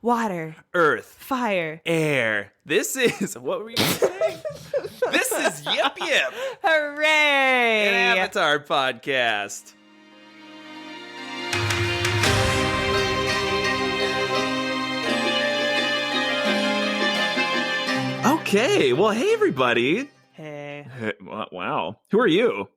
water, earth, fire, air. This is, what were you saying? This is Yip Yip, hooray! an Avatar podcast. Okay, well, hey everybody. Hey. Wow. Who are you?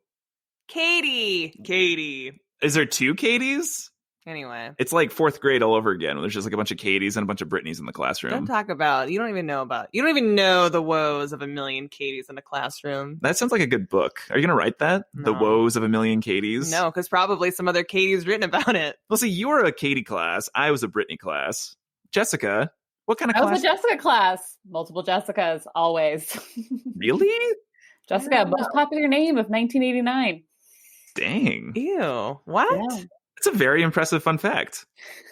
Katie. Is there two Katies? Anyway. It's like fourth grade all over again. There's just like a bunch of Katies and a bunch of Brittnys in the classroom. Don't talk about, you don't even know the woes of a million Katies in a classroom. That sounds like a good book. Are you going to write that? No. The Woes of a Million Katies? No, because probably some other Katie's written about it. Well, see, you were a Katie class. I was a Brittany class. Jessica, what kind of class? I was a Jessica class. Multiple Jessicas, always. Really? Jessica, most popular name of 1989. Dang. Ew. What? Yeah. It's a very impressive fun fact.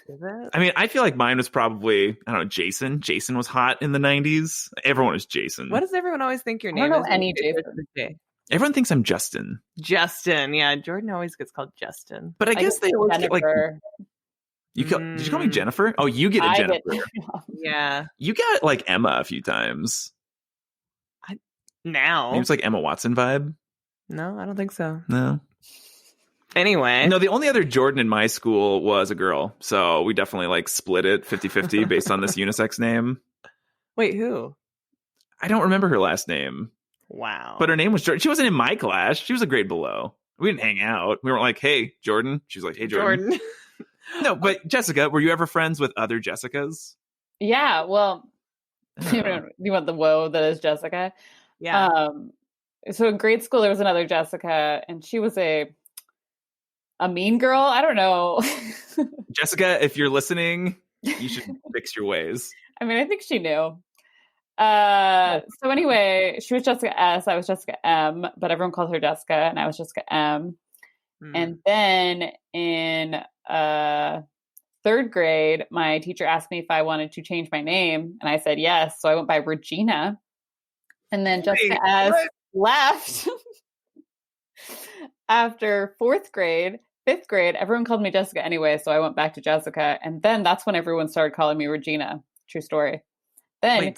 Is it? I mean, I feel like mine was probably, I don't know, Jason. Jason was hot in the 90s. Everyone was Jason. What does everyone always think your I name don't is? know any Jason. Everyone thinks I'm Justin. Justin. Yeah, Jordan always gets called Justin. But I guess they always get like... Jennifer. Did you call me Jennifer? Oh, you get a Jennifer. Yeah. You got like Emma a few times. Now. Maybe it's like Emma Watson vibe. No, I don't think so. No. Anyway. No, the only other Jordan in my school was a girl. So we definitely like split it 50-50 based on this unisex name. Wait, who? I don't remember her last name. Wow. But her name was Jordan. She wasn't in my class. She was a grade below. We didn't hang out. We weren't like, hey, Jordan. She was like, hey, Jordan. No, but Jessica, were you ever friends with other Jessicas? Yeah, well, you want the woe that is Jessica? Yeah. So in grade school, there was another Jessica, and she was a mean girl. I don't know. Jessica, if you're listening, you should fix your ways. I mean, I think she knew. So anyway, she was Jessica S. I was Jessica M. But everyone called her Jessica, and I was Jessica M. And then in third grade, my teacher asked me if I wanted to change my name, and I said yes. So I went by Regina. And then Jessica S. left after fourth grade. Fifth grade, everyone called me Jessica anyway, so I went back to Jessica. And then that's when everyone started calling me Regina. True story. Then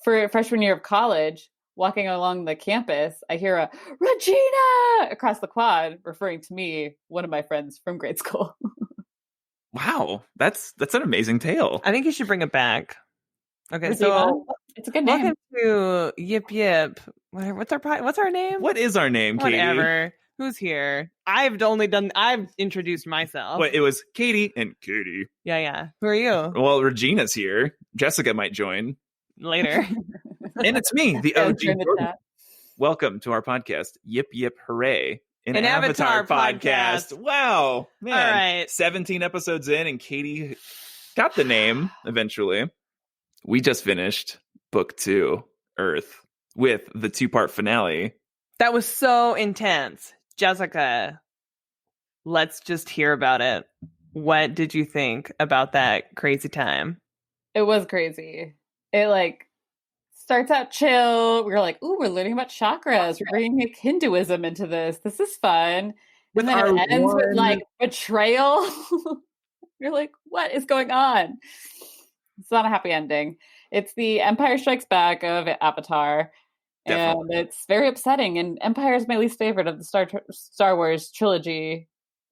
for freshman year of college, walking along the campus, I hear a Regina across the quad, referring to me, one of my friends from grade school. Wow, that's an amazing tale. I think you should bring it back. Okay, Regina. so It's a good name. welcome to Yip Yip. What's our name? What is our name, Katie? Whatever. Who's here? I've introduced myself. Wait, it was Katie and Katie. Yeah. Who are you? Well, Regina's here. Jessica might join. Later. And it's me, the Yeah, OG turn the Jordan. chat. Welcome to our podcast, Yip Yip Hooray. An Avatar podcast. Wow. Man. All right. 17 episodes in, and Katie got the name eventually. We just finished book 2, Earth, with the 2-part finale. That was so intense. Jessica, let's just hear about it. What did you think about that crazy time? It was crazy. It starts out chill. We were like, ooh, we're learning about chakras. We're bringing Hinduism into this. This is fun. With And then our it ends with one- betrayal. You're like, what is going on? It's not a happy ending. It's the Empire Strikes Back of Avatar. Definitely. And it's very upsetting. And Empire is my least favorite of the Star Wars trilogy,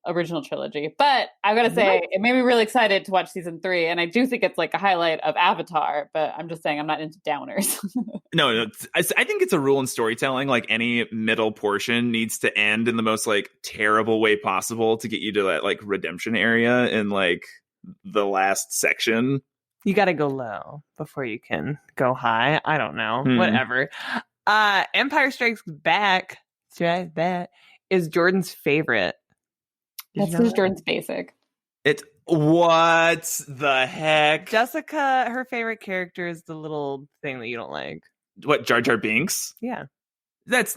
original trilogy. But I've got to say, it made me really excited to watch season 3. And I do think it's like a highlight of Avatar. But I'm just saying I'm not into downers. No, I think it's a rule in storytelling. Like any middle portion needs to end in the most like terrible way possible to get you to that like redemption area in like the last section. You got to go low before you can go high. I don't know. Whatever. Empire Strikes Back is Jordan's favorite. That's because Jordan's basic. It's what the heck? Jessica, her favorite character is the little thing that you don't like. What, Jar Jar Binks? Yeah. That's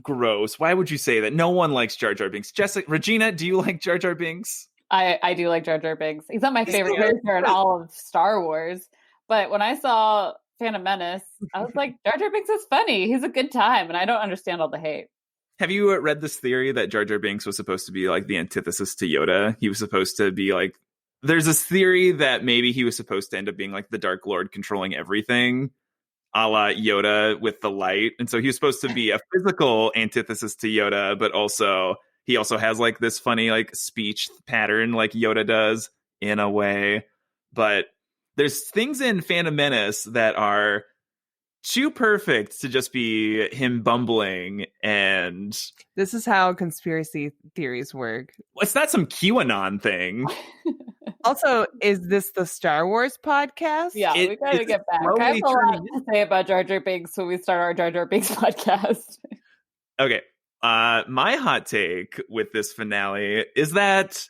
gross. Why would you say that? No one likes Jar Jar Binks. Regina, do you like Jar Jar Binks? I do like Jar Jar Binks. He's not my favorite character in all of Star Wars. But when I saw Phantom Menace, I was like, Jar Jar Binks is funny. He's a good time. And I don't understand all the hate. Have you read this theory that Jar Jar Binks was supposed to be like the antithesis to Yoda? He was supposed to be like there's this theory that maybe he was supposed to end up being like the Dark Lord controlling everything, a la Yoda with the light. And so he was supposed to be a physical antithesis to Yoda, but he also has like this funny like speech pattern like Yoda does in a way. But there's things in Phantom Menace that are too perfect to just be him bumbling. And this is how conspiracy theories work. It's not some QAnon thing. Also, is this the Star Wars podcast? Yeah, we gotta get back. I have a lot to say about Jar Jar Binks when we start our Jar Jar Binks podcast. Okay. My hot take with this finale is that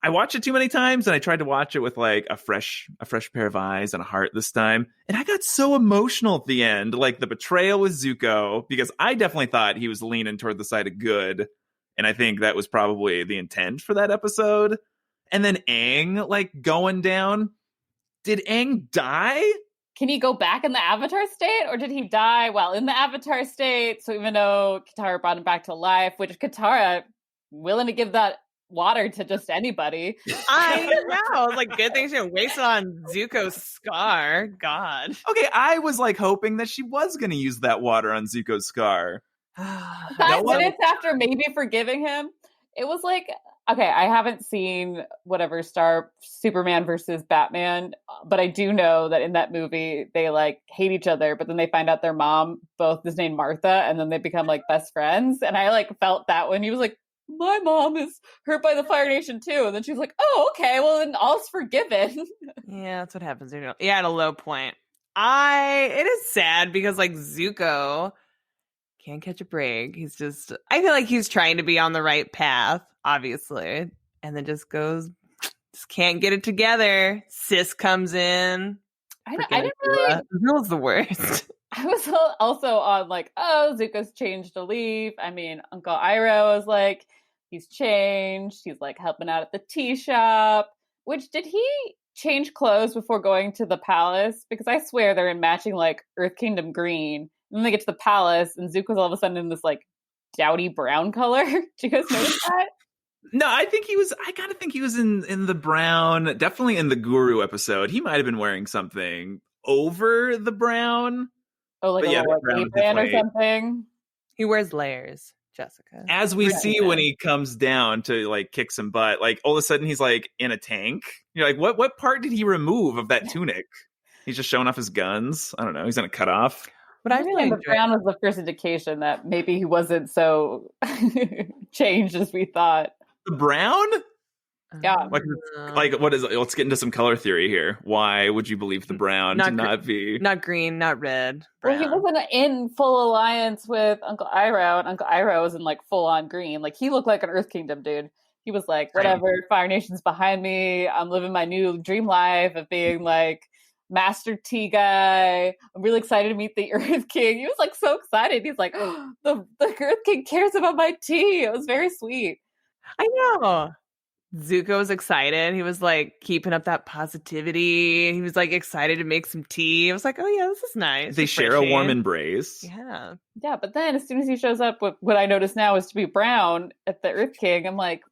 I watched it too many times, and I tried to watch it with like a fresh pair of eyes and a heart this time. And I got so emotional at the end, like the betrayal with Zuko, because I definitely thought he was leaning toward the side of good. And I think that was probably the intent for that episode. And then Aang, like, going down. Did Aang die? Can he go back in the Avatar state? Or did he die while in the Avatar state? So even though Katara brought him back to life, which Katara willing to give that water to just anybody. I know. Like, good thing she didn't waste it on Zuko's scar. God. Okay, I was, like, hoping that she was going to use that water on Zuko's scar. 5 minutes after maybe forgiving him, it was like... Okay, I haven't seen whatever Superman versus Batman, but I do know that in that movie they like hate each other, but then they find out their mom both is named Martha, and then they become like best friends. And I like felt that when he was like, "My mom is hurt by the Fire Nation too," and then she's like, "Oh, okay, well then all's forgiven." Yeah, that's what happens. Yeah, at a low point. It is sad because like Zuko can't catch a break. I feel like he's trying to be on the right path, obviously, and then just can't get it together. Sis comes in. I didn't really. Azula's the worst. I was also on like, oh, Zuko's changed a leaf. I mean, Uncle Iroh was like, he's changed. He's like helping out at the tea shop. Which, did he change clothes before going to the palace? Because I swear they're in matching like Earth Kingdom green. And then they get to the palace, and Zuko's all of a sudden in this like dowdy brown color. Do you guys notice that? No, I gotta think he was in the brown, definitely in the Guru episode. He might have been wearing something over the brown. Oh, like a apron or something. He wears layers, Jessica. As we see when he comes down to like kick some butt, like all of a sudden he's like in a tank. You're like, what part did he remove of that tunic? He's just showing off his guns. I don't know. He's in a cutoff. But I really the brown was the first indication that maybe he wasn't so changed as we thought. The brown? Yeah. Like what is it? Let's get into some color theory here. Why would you believe the brown to not be not green, not red? Brown. Well, he wasn't in full alliance with Uncle Iroh, and Uncle Iroh was in like full on green. Like he looked like an Earth Kingdom dude. He was like, whatever, Fire Nation's behind me. I'm living my new dream life of being like Master Tea guy. I'm really excited to meet the Earth King. He was like so excited. He's like, oh, the Earth King cares about my tea. It was very sweet. I know. Zuko was excited. He was like keeping up that positivity. He was like excited to make some tea. I was like, oh yeah, this is nice. They share a warm embrace. Yeah. Yeah, but then as soon as he shows up with what I notice now is to be brown at the Earth King, I'm like,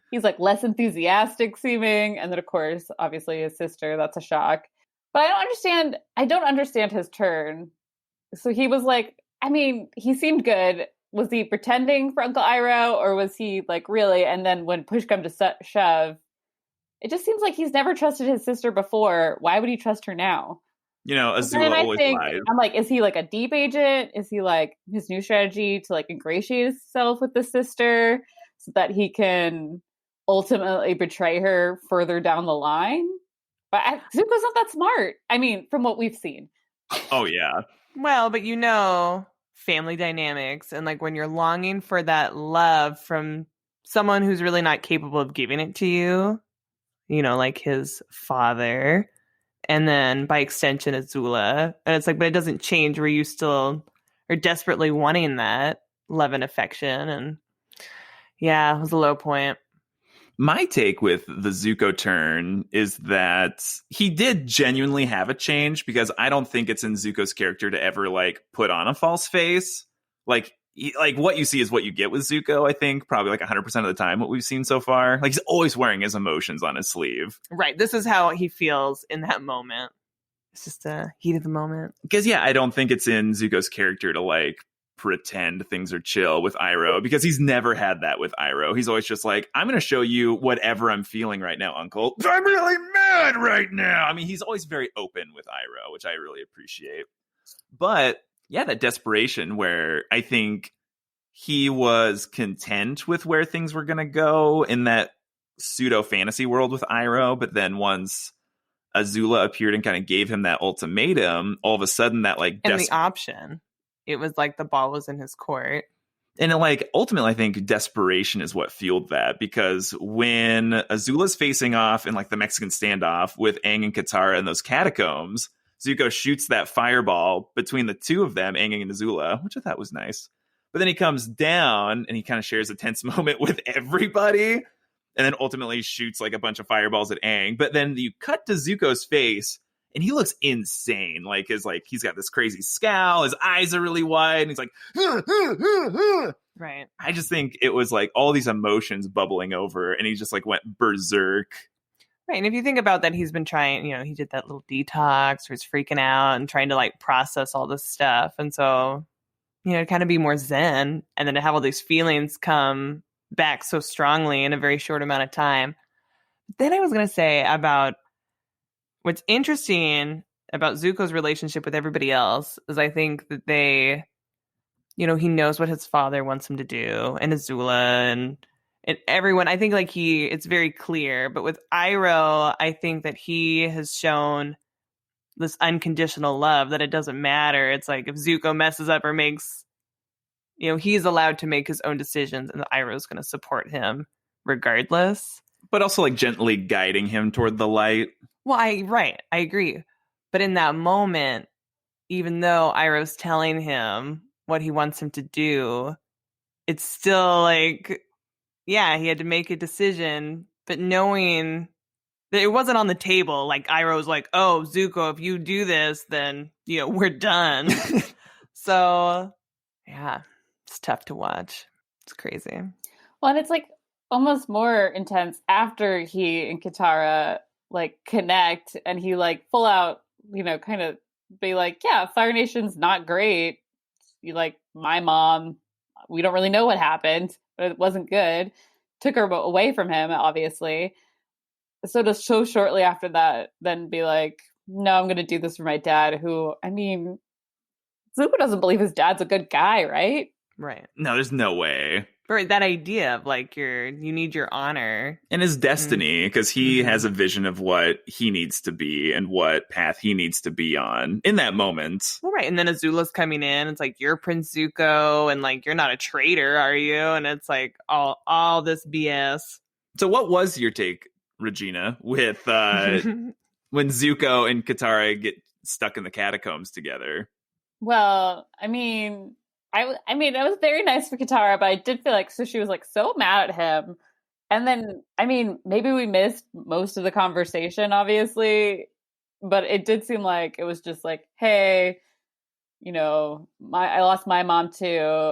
he's like less enthusiastic seeming. And then of course, obviously his sister, that's a shock. But I don't understand his turn. So he was like, I mean, he seemed good. Was he pretending for Uncle Iroh, or was he like really? And then when push come to shove, it just seems like he's never trusted his sister before. Why would he trust her now? You know, Azula always lies. I'm like, is he like a deep agent? Is he like his new strategy to like ingratiate himself with the sister so that he can ultimately betray her further down the line? But Zuko's not that smart. I mean, from what we've seen. Oh, yeah. Well, but you know, family dynamics, and like when you're longing for that love from someone who's really not capable of giving it to you, you know, like his father, and then by extension Azula, and it's like, but it doesn't change where you still are desperately wanting that love and affection. And yeah, it was a low point. My take with the Zuko turn is that he did genuinely have a change, because I don't think it's in Zuko's character to ever like put on a false face. Like like what you see is what you get with Zuko, I think, probably like 100% of the time what we've seen so far. Like he's always wearing his emotions on his sleeve. Right. This is how he feels in that moment. It's just a heat of the moment. Because, yeah, I don't think it's in Zuko's character to like pretend things are chill with Iroh, because he's never had that with Iroh. He's always just like, I'm going to show you whatever I'm feeling right now, Uncle. I'm really mad right now. I mean, he's always very open with Iroh, which I really appreciate. But yeah, that desperation where I think he was content with where things were going to go in that pseudo fantasy world with Iroh. But then once Azula appeared and kind of gave him that ultimatum, all of a sudden that like... And the option. It was like the ball was in his court. And like ultimately, I think desperation is what fueled that, because when Azula's facing off in like the Mexican standoff with Aang and Katara in those catacombs, Zuko shoots that fireball between the two of them, Aang and Azula, which I thought was nice. But then he comes down and he kind of shares a tense moment with everybody, and then ultimately shoots like a bunch of fireballs at Aang. But then you cut to Zuko's face and he looks insane. Like he's got this crazy scowl, his eyes are really wide, and he's like, right. I just think it was like all these emotions bubbling over, and he just like went berserk. Right. And if you think about that, he's been trying, he did that little detox where he's freaking out and trying to like process all this stuff. And so, to kind of be more zen, and then to have all these feelings come back so strongly in a very short amount of time. Then I was going to say about what's interesting about Zuko's relationship with everybody else is I think that they, he knows what his father wants him to do, and Azula and everyone. I think like it's very clear. But with Iroh, I think that he has shown this unconditional love that it doesn't matter. It's like if Zuko messes up or makes, he's allowed to make his own decisions, and Iroh's going to support him regardless. But also like gently guiding him toward the light. Well, I agree. But in that moment, even though Iroh's telling him what he wants him to do, it's still like, yeah, he had to make a decision, but knowing that it wasn't on the table. Like Iroh's like, oh, Zuko, if you do this, then, we're done. So, yeah, it's tough to watch. It's crazy. Well, and it's like almost more intense after he and Katara like connect, and he like full out, kind of be like, yeah, Fire Nation's not great. You like my mom, we don't really know what happened, but it wasn't good. Took her away from him, obviously. So to so shortly after that, then be like, no, I'm going to do this for my dad, who, I mean, Zuko doesn't believe his dad's a good guy, right? Right. No, there's no way. Right, that idea of like you need your honor. And his destiny, because he has a vision of what he needs to be and what path he needs to be on in that moment. Well, right, and then Azula's coming in. It's like, you're Prince Zuko, and like, you're not a traitor, are you? And it's like all this BS. So what was your take, Regina, with when Zuko and Katara get stuck in the catacombs together? Well, I mean, it was very nice for Katara, but I did feel like she was like so mad at him. And then, I mean, maybe we missed most of the conversation, obviously, but it did seem like it was just like, hey, I lost my mom too.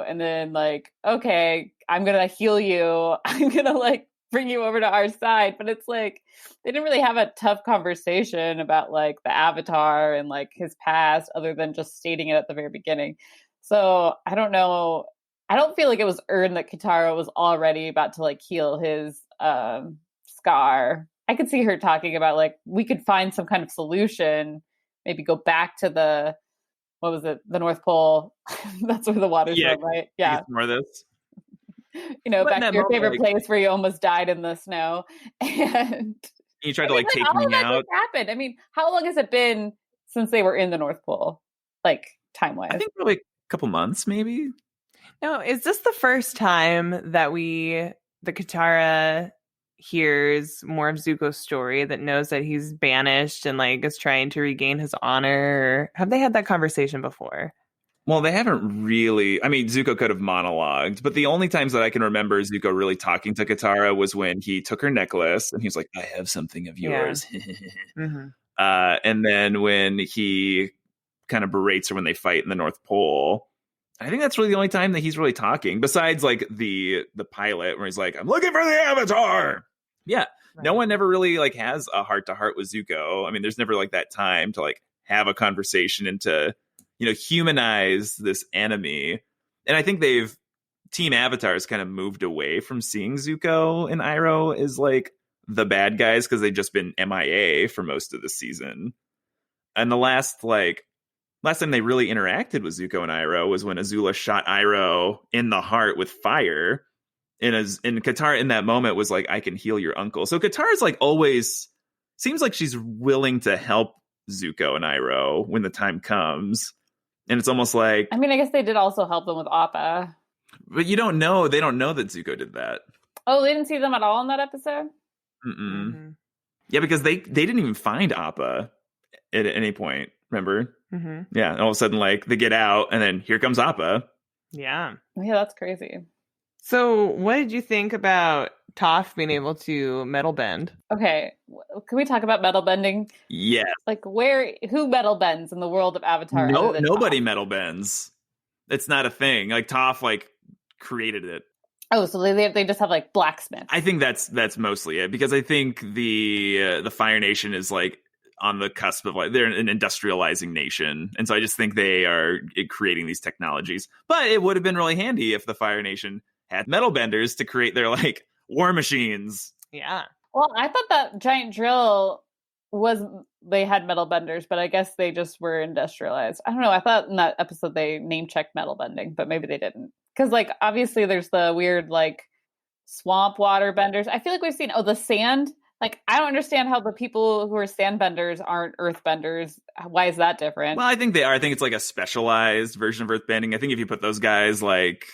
And then like, okay, I'm going to heal you. I'm going to like bring you over to our side. But it's like, they didn't really have a tough conversation about like the Avatar and like his past, other than just stating it at the very beginning. So I don't know. I don't feel like it was earned that Katara was already about to like heal his scar. I could see her talking about like, we could find some kind of solution, maybe go back to the North Pole. That's where the water's from, right? Yeah. More of this. Back to your favorite place where you almost died in the snow. And you tried to like take me out. Happened. I mean, how long has it been since they were in the North Pole? Like time-wise? I think probably a couple months, maybe. No, is this the first time that the Katara hears more of Zuko's story, that knows that he's banished and like is trying to regain his honor? Or have they had that conversation before? Well, they haven't really. I mean, Zuko could have monologued, but the only times that I can remember Zuko really talking to Katara was when he took her necklace and he was like, I have something of yours. Yeah. And then when he kind of berates her when they fight in the North Pole. I think that's really the only time that he's really talking, besides like the pilot where he's like, I'm looking for the Avatar. Yeah. Right. No one ever really like has a heart to heart with Zuko. I mean, there's never like that time to like have a conversation and to, humanize this enemy. And I think Team Avatar has kind of moved away from seeing Zuko and Iroh as like the bad guys because they've just been MIA for most of the season. And the last time they really interacted with Zuko and Iroh was when Azula shot Iroh in the heart with fire. And Katara in that moment was like, I can heal your uncle. So Katara's like always seems like she's willing to help Zuko and Iroh when the time comes. And it's almost like, I mean, I guess they did also help them with Appa. But they don't know that Zuko did that. Oh, they didn't see them at all in that episode? Mm-hmm. Yeah, because they didn't even find Appa at any point, remember? Mm-hmm. Yeah, and all of a sudden, like, they get out, and then here comes Appa. Yeah. Yeah, that's crazy. So what did you think about Toph being able to metal bend? Okay, can we talk about metal bending? Yeah. Like, who metal bends in the world of Avatar? Nobody metal bends. It's not a thing. Like, Toph, like, created it. Oh, so they just have, like, blacksmiths. I think that's mostly it, because I think the Fire Nation is, like, on the cusp of, like, they're an industrializing nation. And so I just think they are creating these technologies. But it would have been really handy if the Fire Nation had metal benders to create their, like, war machines. Yeah. Well, I thought that giant drill they had metal benders, but I guess they just were industrialized. I don't know. I thought in that episode they name checked metal bending, but maybe they didn't. Because, like, obviously there's the weird, like, swamp water benders. I feel like we've seen, the sand. Like, I don't understand how the people who are sand benders aren't earth benders. Why is that different? Well, I think they are. I think it's like a specialized version of earth bending. I think if you put those guys, like,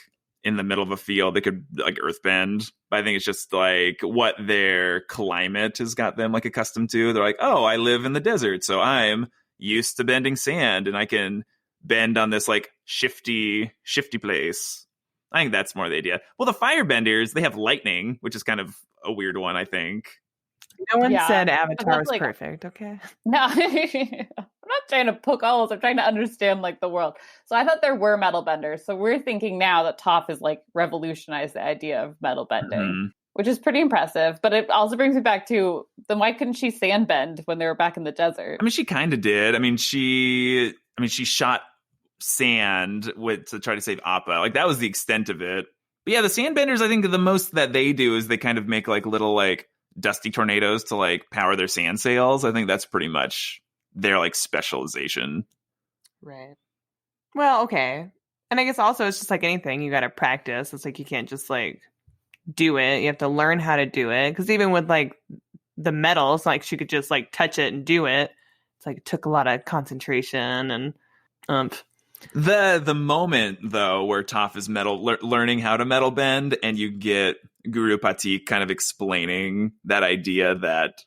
in the middle of a field, they could, like, earth bend. But I think it's just, like, what their climate has got them, like, accustomed to. They're like, oh, I live in the desert, so I'm used to bending sand, and I can bend on this, like, shifty place. I think that's more the idea. Well, the firebenders, they have lightning, which is kind of a weird one, I think. No one said Avatar was perfect, okay? No, I'm not trying to poke holes. I'm trying to understand, like, the world. So I thought there were metal benders. So we're thinking now that Toph has, like, revolutionized the idea of metal bending, which is pretty impressive. But it also brings me back to, then why couldn't she sand bend when they were back in the desert? I mean, she kind of did. I mean, she shot sand to try to save Appa. Like, that was the extent of it. But yeah, the sandbenders, I think the most that they do is they kind of make, like, little, like, dusty tornadoes to, like, power their sand sails. I think that's pretty much their, like, specialization. Right. Well, okay. And I guess also it's just like anything, you got to practice. It's like you can't just, like, do it. You have to learn how to do it. Because even with, like, the metals, like, she could just, like, touch it and do it. It's like it took a lot of concentration and The moment, though, where Toph is learning how to metal bend, and you get Guru Patik kind of explaining that idea that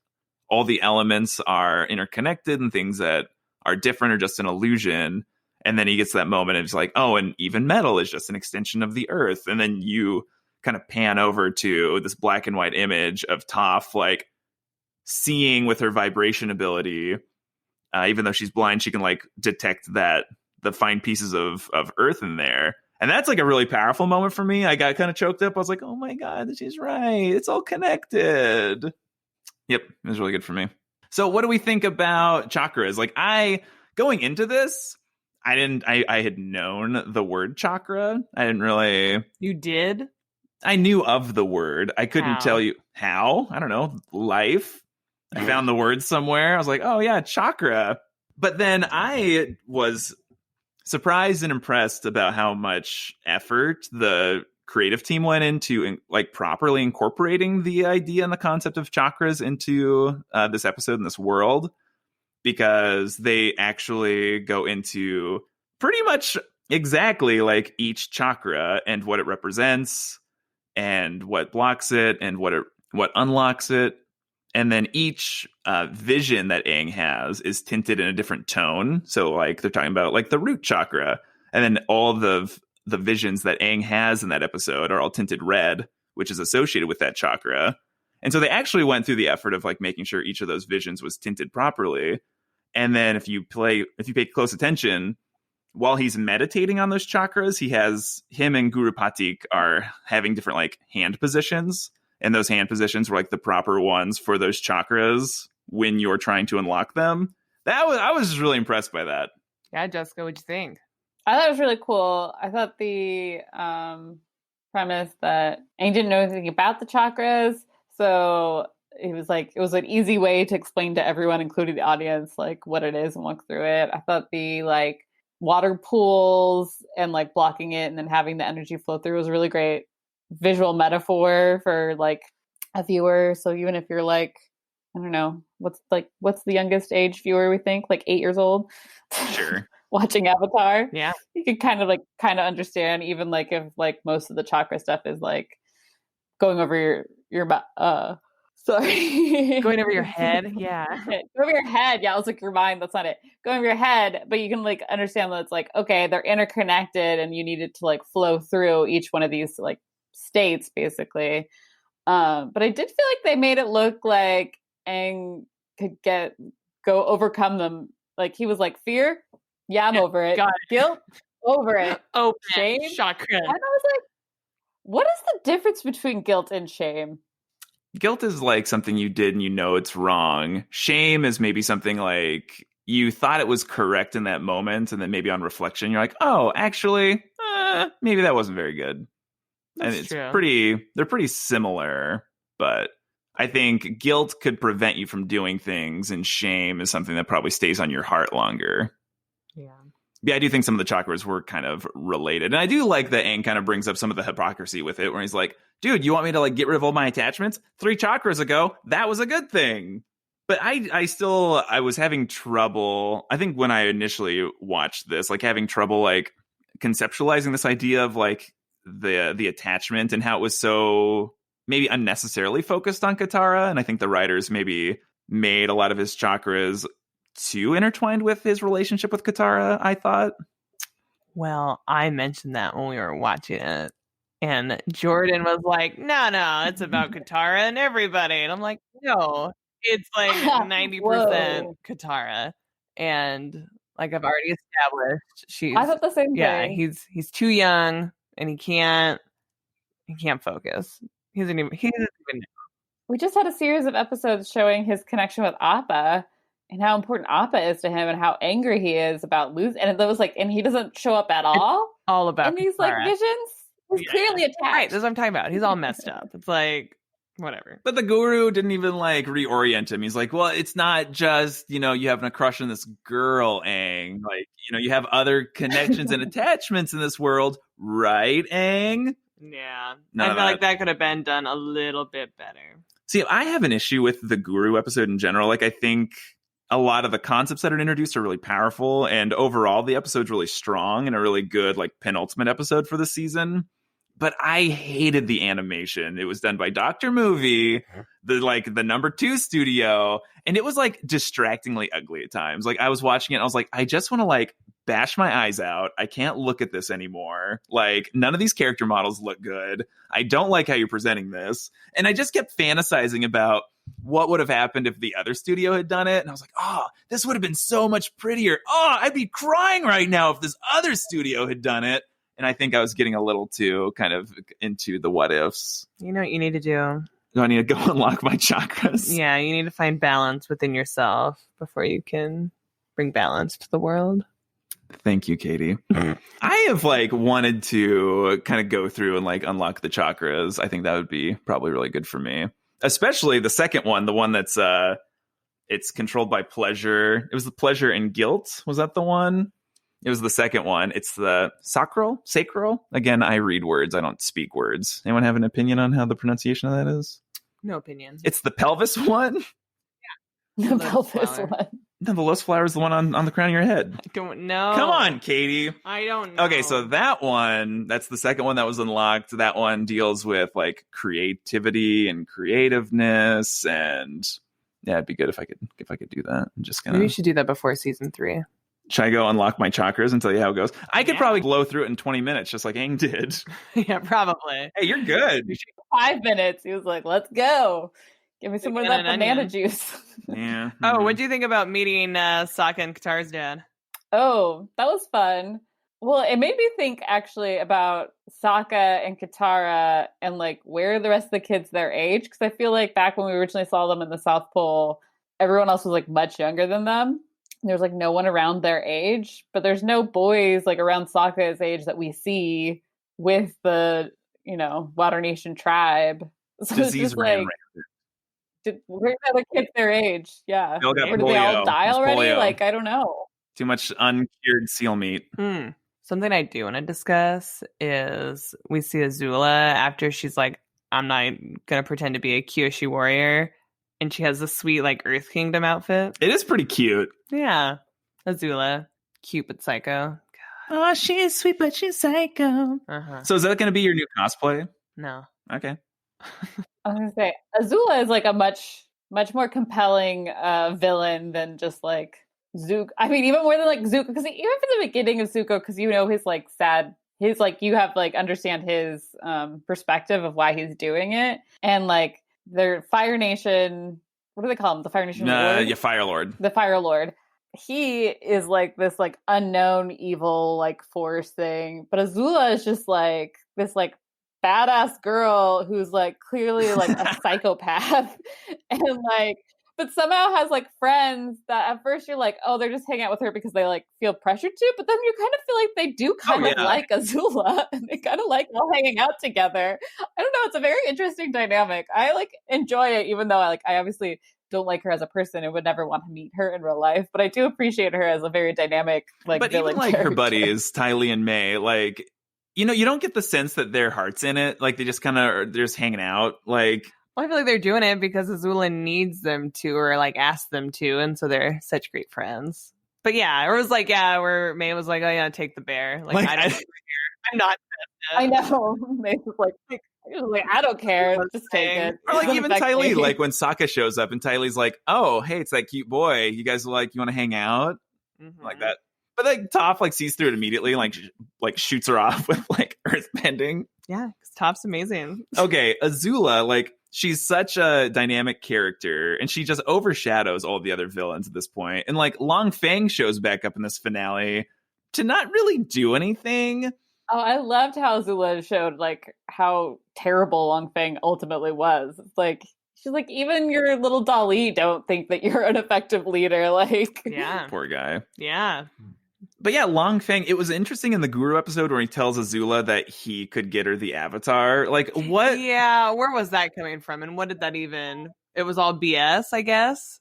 all the elements are interconnected and things that are different are just an illusion. And then he gets to that moment and it's like, oh, and even metal is just an extension of the earth. And then you kind of pan over to this black and white image of Toph, like, seeing with her vibration ability. Even though she's blind, she can, like, detect that the fine pieces of earth in there. And that's, like, a really powerful moment for me. I got kind of choked up. I was like, oh my God, she's right. It's all connected. Yep. It was really good for me. So what do we think about chakras? Like, going into this, I had known the word chakra. I didn't really. You did? I knew of the word. I couldn't tell you how. I don't know. Life. I found the word somewhere. I was like, oh yeah, chakra. But then I was surprised and impressed about how much effort the creative team went into, like, properly incorporating the idea and the concept of chakras into this episode and this world, because they actually go into pretty much exactly, like, each chakra and what it represents and what blocks it and what unlocks it. And then each vision that Aang has is tinted in a different tone. So, like, they're talking about, like, the root chakra. And then all the visions that Aang has in that episode are all tinted red, which is associated with that chakra. And so they actually went through the effort of, like, making sure each of those visions was tinted properly. And then if you pay close attention, while he's meditating on those chakras, him and Guru Patik are having different like hand positions. And those hand positions were like the proper ones for those chakras when you're trying to unlock them. I was really impressed by that. Yeah, Jessica, what'd you think? I thought it was really cool. I thought the premise that Aang didn't know anything about the chakras, so it was an easy way to explain to everyone, including the audience, like what it is and walk through it. I thought the like water pools and like blocking it and then having the energy flow through was a really great visual metaphor for like a viewer. So even if you're like, I don't know, what's the youngest age viewer we think, like 8 years old? Sure. Watching Avatar, yeah, you can kind of understand, even like if like most of the chakra stuff is like going over your sorry, going over your head. Yeah, going over your head. Yeah, I was like your mind. That's not it. Going over your head, but you can like understand that it's like okay, they're interconnected, and you need it to like flow through each one of these like states, basically. But I did feel like they made it look like Aang could overcome them. Like he was like fear. Yeah, I'm over it. Guilt, over it. Oh, shame, chakra. And I was like, what is the difference between guilt and shame? Guilt is like something you did and you know it's wrong. Shame is maybe something like you thought it was correct in that moment, and then maybe on reflection, you're like, oh, actually, maybe that wasn't very good. That's and it's true. they're pretty similar, but I think guilt could prevent you from doing things, and shame is something that probably stays on your heart longer. Yeah, I do think some of the chakras were kind of related. And I do like that Aang kind of brings up some of the hypocrisy with it, where he's like, dude, you want me to like get rid of all my attachments? 3 chakras ago, that was a good thing. But I was having trouble, I think when I initially watched this, like having trouble like conceptualizing this idea of like the attachment and how it was so maybe unnecessarily focused on Katara. And I think the writers maybe made a lot of his chakras too intertwined with his relationship with Katara, I thought. Well, I mentioned that when we were watching it, and Jordan was like, no, it's about Katara and everybody. And I'm like, no, it's like 90% Katara. And like I've already established, I thought the same thing. He's too young and he can't focus. He doesn't even know. We just had a series of episodes showing his connection with Appa and how important Appa is to him and how angry he is about losing. And it was like, and he doesn't show up at all. It's all about in these like visions. He's clearly attached. Right, that's what I'm talking about. He's all messed up. It's like whatever. But the guru didn't even like reorient him. He's like, well, it's not just, you having a crush on this girl, Aang. Like, you have other connections and attachments in this world, right, Aang? Yeah. I feel like that could have been done a little bit better. See, I have an issue with the guru episode in general. Like, I think a lot of the concepts that are introduced are really powerful, and overall the episode's really strong and a really good like penultimate episode for the season. But I hated the animation. It was done by Dr. Movie, the number 2 studio, and it was like distractingly ugly at times. Like I was watching it and I was like, I just want to like bash my eyes out. I can't look at this anymore. Like none of these character models look good. I don't like how you're presenting this. And I just kept fantasizing about what would have happened if the other studio had done it. And I was like, oh, this would have been so much prettier. Oh, I'd be crying right now if this other studio had done it. And I think I was getting a little too kind of into the what ifs. You know what you need to do? Do I need to go unlock my chakras? Yeah, you need to find balance within yourself before you can bring balance to the world. Thank you, Katie. I have like wanted to kind of go through and like unlock the chakras. I think that would be probably really good for me. Especially the second one, the one that's it's controlled by pleasure. It was the pleasure and guilt. Was that the one? It was the second one. It's the sacral. Again, I read words. I don't speak words. Anyone have an opinion on how the pronunciation of that is? No opinion. It's the pelvis one? Yeah. The pelvis one. No, the lotus flower is the one on the crown of your head. I don't know. Come on, Katie. I don't know. Okay, so that one, that's the second one that was unlocked. That one deals with like creativity and creativeness, and yeah, it'd be good if I could do that. I'm just gonna. Maybe you should do that before season 3. Should I go unlock my chakras and tell you how it goes? I could probably blow through it in 20 minutes, just like Aang did. Yeah, probably. Hey, you're good. 5 minutes. He was like, let's go. Give me some more of that banana juice. Yeah. Oh, what do you think about meeting Sokka and Katara's dad? Oh, that was fun. Well, it made me think actually about Sokka and Katara and like where are the rest of the kids their age? Because I feel like back when we originally saw them in the South Pole, everyone else was like much younger than them. There's like no one around their age, but there's no boys like around Sokka's age that we see with the, Water Nation tribe. So Disease ran like, rampant. where are the kids their age? Yeah. They all got Or did they all polio. die It's already? polio. Like, I don't know. Too much uncured seal meat. Something I do want to discuss is we see Azula after she's like, I'm not going to pretend to be a Kyoshi warrior. And she has the sweet, like, Earth Kingdom outfit. It is pretty cute. Yeah. Azula. Cute but psycho. God. Oh, she is sweet but she's psycho. Uh-huh. So is that going to be your new cosplay? No. Okay. I was going to say, Azula is like a much, much more compelling villain than just like Zuko. I mean, even more than like Zuko, because even from the beginning of Zuko, because his like sad, his like you have like understand his perspective of why he's doing it, and like their Fire Nation, what do they call him? The Fire Nation Lord? Yeah, Fire Lord. The Fire Lord. He is like this like unknown evil like force thing, but Azula is just like this like badass girl who's like clearly like a psychopath and like but somehow has like friends that at first you're like, oh, they're just hanging out with her because they like feel pressured to, but then you kind of feel like they do kind of like Azula and they kind of like all hanging out together. I don't know, it's a very interesting dynamic. I like enjoy it, even though I obviously don't like her as a person and would never want to meet her in real life, but I do appreciate her as a very dynamic like but villain even like character. her buddies Ty Lee and May, like you don't get the sense that their heart's in it. Like they just kind of they're just hanging out. Like, well, I feel like they're doing it because Azula needs them to, or like asks them to, and so they're such great friends. But yeah, it was like where May was like, "Oh yeah, take the bear." Like I don't care. I'm not. I know. May was like, I don't care. Just take it. Or like even Ty Lee, like when Sokka shows up and Ty Lee's like, "Oh, hey, it's that cute boy. You guys you want to hang out?" Like that. But like Toph like sees through it immediately and like shoots her off with like earth bending. Yeah, because Toph's amazing. Okay, Azula, like she's such a dynamic character and she just overshadows all the other villains at this point. And like Long Feng shows back up in this finale to not really do anything. Oh, I loved how Azula showed like how terrible Long Feng ultimately was. It's like she's like, even your little Dali don't think that you're an effective leader. Like, yeah, poor guy. Yeah. But yeah, Long Feng, it was interesting in the Guru episode where he tells Azula that he could get her the Avatar. Like, what? Yeah, where was that coming from? And what did that even... It was all BS, I guess,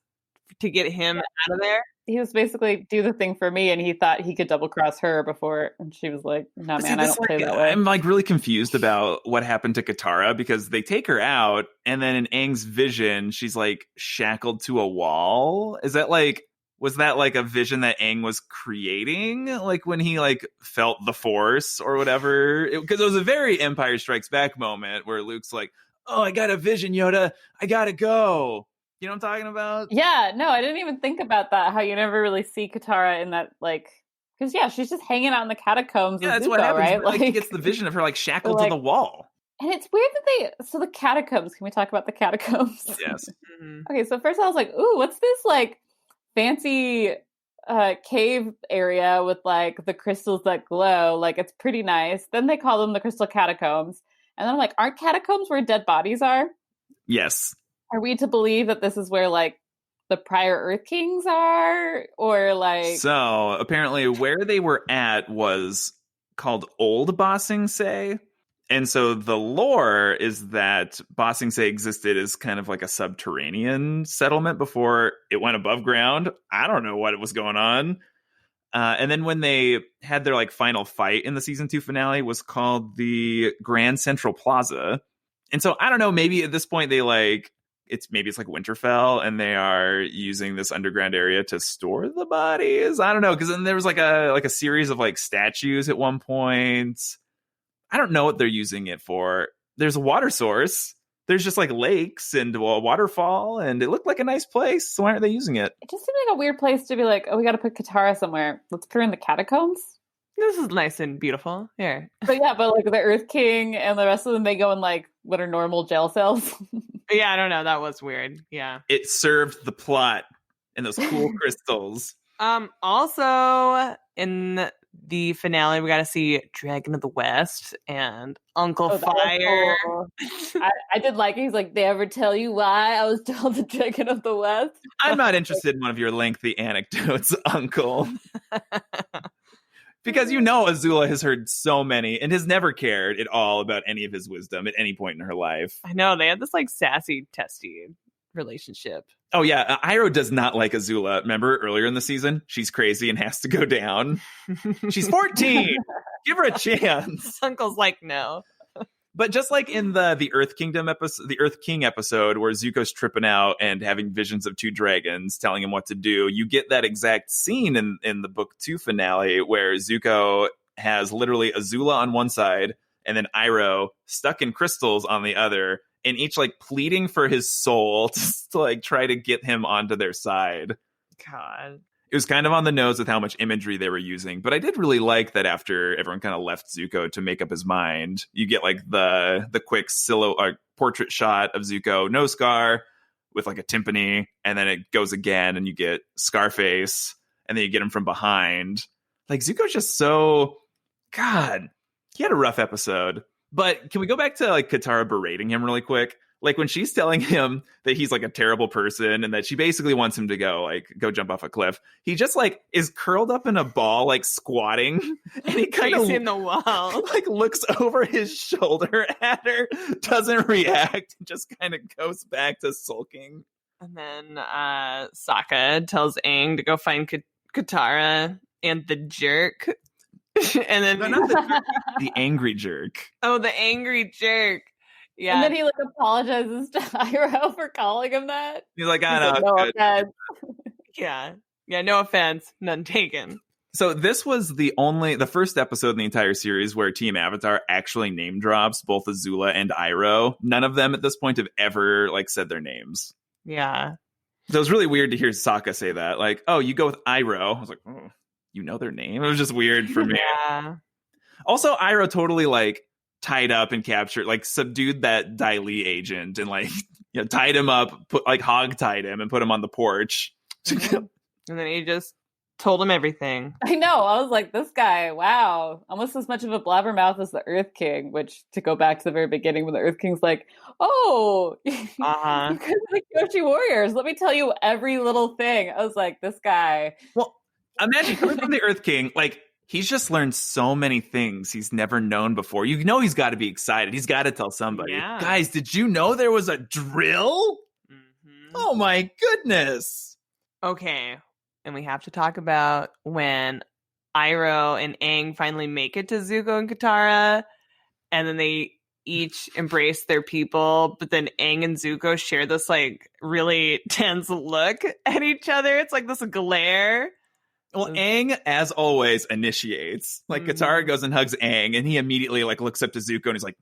to get him out of there? He was basically, do the thing for me, and he thought he could double-cross her before, and she was like, no, man, I don't play that way. I'm like really confused about what happened to Katara, because they take her out, and then in Aang's vision, she's like shackled to a wall. Is that like... Was that like a vision that Aang was creating? Like when he like felt the force or whatever? Because it was a very Empire Strikes Back moment where Luke's like, oh, I got a vision, Yoda. I gotta go. You know what I'm talking about? Yeah, no, I didn't even think about that. How you never really see Katara in that, like, because yeah, she's just hanging out in the catacombs. Yeah, with that's Zuko, what happens. Right? Like he gets the vision of her like shackled to the wall. And it's weird that so the catacombs, can we talk about the catacombs? Yes. Okay, so first I was like, ooh, what's this like fancy cave area with like the crystals that glow? Like it's pretty nice. Then they call them the crystal catacombs. And then I'm like, aren't catacombs where dead bodies are? Yes. Are we to believe that this is where like the prior Earth Kings are? Or like... So apparently where they were at was called Old Ba Sing Se. And so the lore is that Ba Sing Se existed as kind of like a subterranean settlement before it went above ground. I don't know what was going on. And then when they had their like final fight in the season 2 finale was called the Grand Central Plaza. And so I don't know, maybe at this point they like it's like Winterfell and they are using this underground area to store the bodies. I don't know, because then there was like a series of like statues at one point. I don't know what they're using it for. There's a water source. There's just like lakes and a waterfall, and it looked like a nice place. So why aren't they using it? It just seemed like a weird place to be like, oh, we got to put Katara somewhere. Let's put her in the catacombs. This is nice and beautiful. Here. But yeah, but like the Earth King and the rest of them, they go in like what are normal jail cells. Yeah, I don't know. That was weird. Yeah. It served the plot and those cool crystals. Also in the finale, we got to see Dragon of the West and Uncle Oh, that was Fire. cool. I did like it. He's like, they ever tell you why I was told the Dragon of the West? I'm not interested in one of your lengthy anecdotes, Uncle. Because Azula has heard so many and has never cared at all about any of his wisdom at any point in her life. I know, they had this like sassy, testy relationship. Oh yeah, Iroh does not like Azula. Remember earlier in the season? She's crazy and has to go down. She's 14. Give her a chance. Uncle's like, no. But just like in the Earth Kingdom episode, the Earth King episode, where Zuko's tripping out and having visions of two dragons telling him what to do, you get that exact scene in the book 2 finale where Zuko has literally Azula on one side and then Iroh stuck in crystals on the other, and each like pleading for his soul to like try to get him onto their side. God. It was kind of on the nose with how much imagery they were using, but I did really like that after everyone kind of left Zuko to make up his mind, you get like the quick portrait shot of Zuko, no scar, with like a timpani, and then it goes again and you get Scarface, and then you get him from behind. Like Zuko's just so, God, he had a rough episode. But can we go back to like Katara berating him really quick? Like when she's telling him that he's like a terrible person and that she basically wants him to go jump off a cliff, he just like is curled up in a ball, like squatting, and he kind of in the wall, like looks over his shoulder at her, doesn't react, just kind of goes back to sulking. And then Sokka tells Aang to go find Katara and the jerk. And then not the angry jerk. Oh, the angry jerk. Yeah. And then he like apologizes to Iroh for calling him that. He's like, no offense. Yeah, no offense, none taken. So this was the first episode in the entire series where Team Avatar actually name drops both Azula and Iroh. None of them at this point have ever like said their names. Yeah. So it was really weird to hear Sokka say that. Like, oh, you go with Iroh. I was like, oh, you know their name? It was just weird for me. Yeah. Also, Iroh totally like tied up and captured, like subdued that Dai Li agent and like tied him up, hog tied him and put him on the porch. And then he just told him everything. I know. I was like, this guy, wow, almost as much of a blabbermouth as the Earth King. Which, to go back to the very beginning, when the Earth King's like, "Oh, you guys are the Kyoshi warriors. Let me tell you every little thing." I was like, this guy. Well, imagine coming from the Earth King, like. He's just learned so many things he's never known before. He's got to be excited. He's got to tell somebody. Yeah. Guys, did you know there was a drill? Mm-hmm. Oh my goodness. Okay. And we have to talk about when Iroh and Aang finally make it to Zuko and Katara, and then they each embrace their people, but then Aang and Zuko share this like really tense look at each other. It's like this glare. Well, Aang, as always, initiates. Like, Katara goes and hugs Aang, and he immediately, like, looks up to Zuko, and he's like,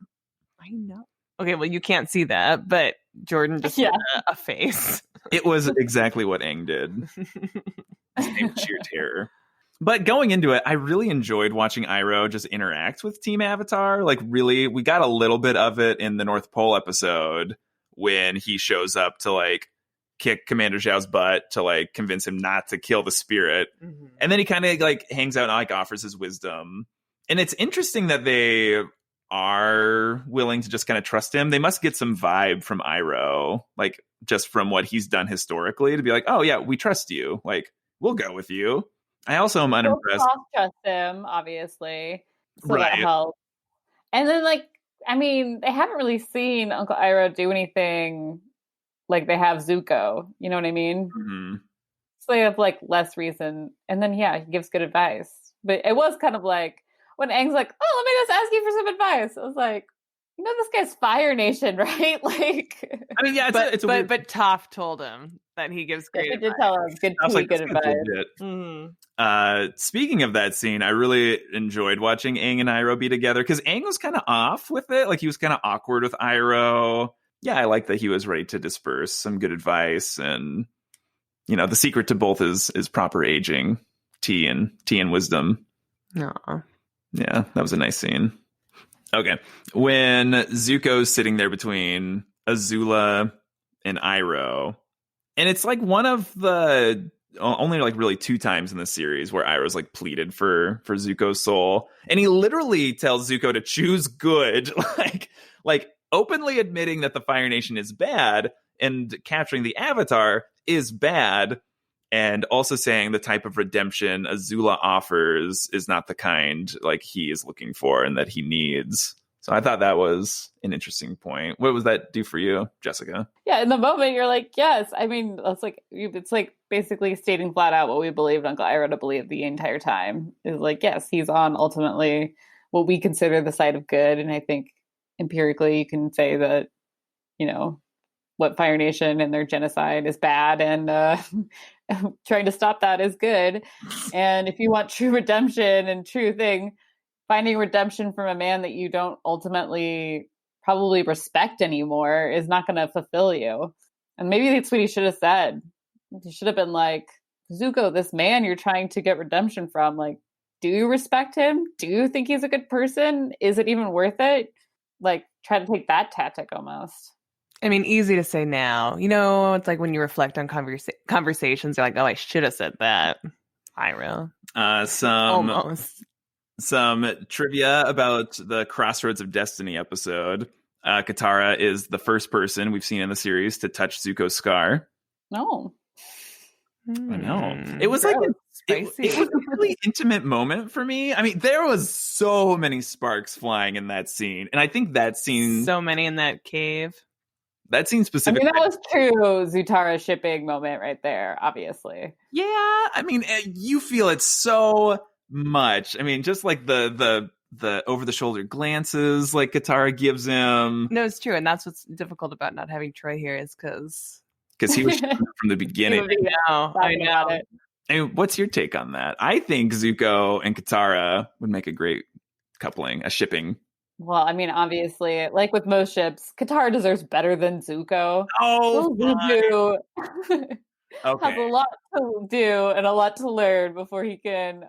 I know. Okay, well, you can't see that, but Jordan just made a face. It was exactly what Aang did. His name was sheer terror. But going into it, I really enjoyed watching Iroh just interact with Team Avatar. Like, really, we got a little bit of it in the North Pole episode when he shows up to, like, kick Commander Zhao's butt to like convince him not to kill the spirit. Mm-hmm. And then he kind of like hangs out and like offers his wisdom. And it's interesting that they are willing to just kind of trust him. They must get some vibe from Iroh, like just from what he's done historically, to be like, oh yeah, we trust you. Like, we'll go with you. I also am unimpressed. Trust him, obviously. So right. That helps. And then like, I mean, they haven't really seen Uncle Iroh do anything like they have Zuko, you know what I mean? Mm-hmm. So they have like less reason. And then, yeah, he gives good advice. But it was kind of like when Aang's like, oh, let me just ask you for some advice. I was like, this guy's Fire Nation, right? Like, I mean, yeah, but Toph told him that he gives great advice. Did tell him good advice. Mm-hmm. Speaking of that scene, I really enjoyed watching Aang and Iroh be together because Aang was kind of off with it. Like, he was kind of awkward with Iroh. Yeah, I like that he was ready to disperse some good advice, and the secret to both is proper aging, tea and wisdom. Aww. Yeah, that was a nice scene. Okay, when Zuko's sitting there between Azula and Iroh, and it's like one of the only like really 2 times in the series where Iroh's like pleaded for Zuko's soul, and he literally tells Zuko to choose good, like openly admitting that the Fire Nation is bad and capturing the Avatar is bad, and also saying the type of redemption Azula offers is not the kind like he is looking for and that he needs. So I thought that was an interesting point. What was that do for you, Jessica? Yeah, in the moment you're like, yes. I mean, it's like basically stating flat out what we believed Uncle Iroh to believe the entire time. Is like, yes, he's on ultimately what we consider the side of good, and I think empirically you can say that, you know, what Fire Nation and their genocide is bad, and trying to stop that is good. And if you want true redemption and true thing, finding redemption from a man that you don't ultimately probably respect anymore is not going to fulfill you. And maybe that's what he should have said. He should have been like, Zuko, this man you're trying to get redemption from, like, do you respect him? Do you think he's a good person? Is it even worth it? Like, try to take that tactic almost. I mean, easy to say now. You know, it's like when you reflect on conversations, you're like, oh, I should have said that. Iroh. Some trivia about the Crossroads of Destiny episode. Katara is the first person we've seen in the series to touch Zuko's scar. No. I know. It was like it was a really intimate moment for me. I mean, there was so many sparks flying in that scene. And I think that scene... So many in that cave. That scene specifically... I mean, that was true Zutara shipping moment right there, obviously. Yeah, I mean, you feel it so much. I mean, just like the over the shoulder glances like Katara gives him. No, it's true, and that's what's difficult about not having Troy here is because he was from the beginning. I know. I mean, what's your take on that? I think Zuko and Katara would make a great coupling, a shipping. Well, I mean, obviously, like with most ships, Katara deserves better than Zuko. Oh, Zuko has a lot to do and a lot to learn before he can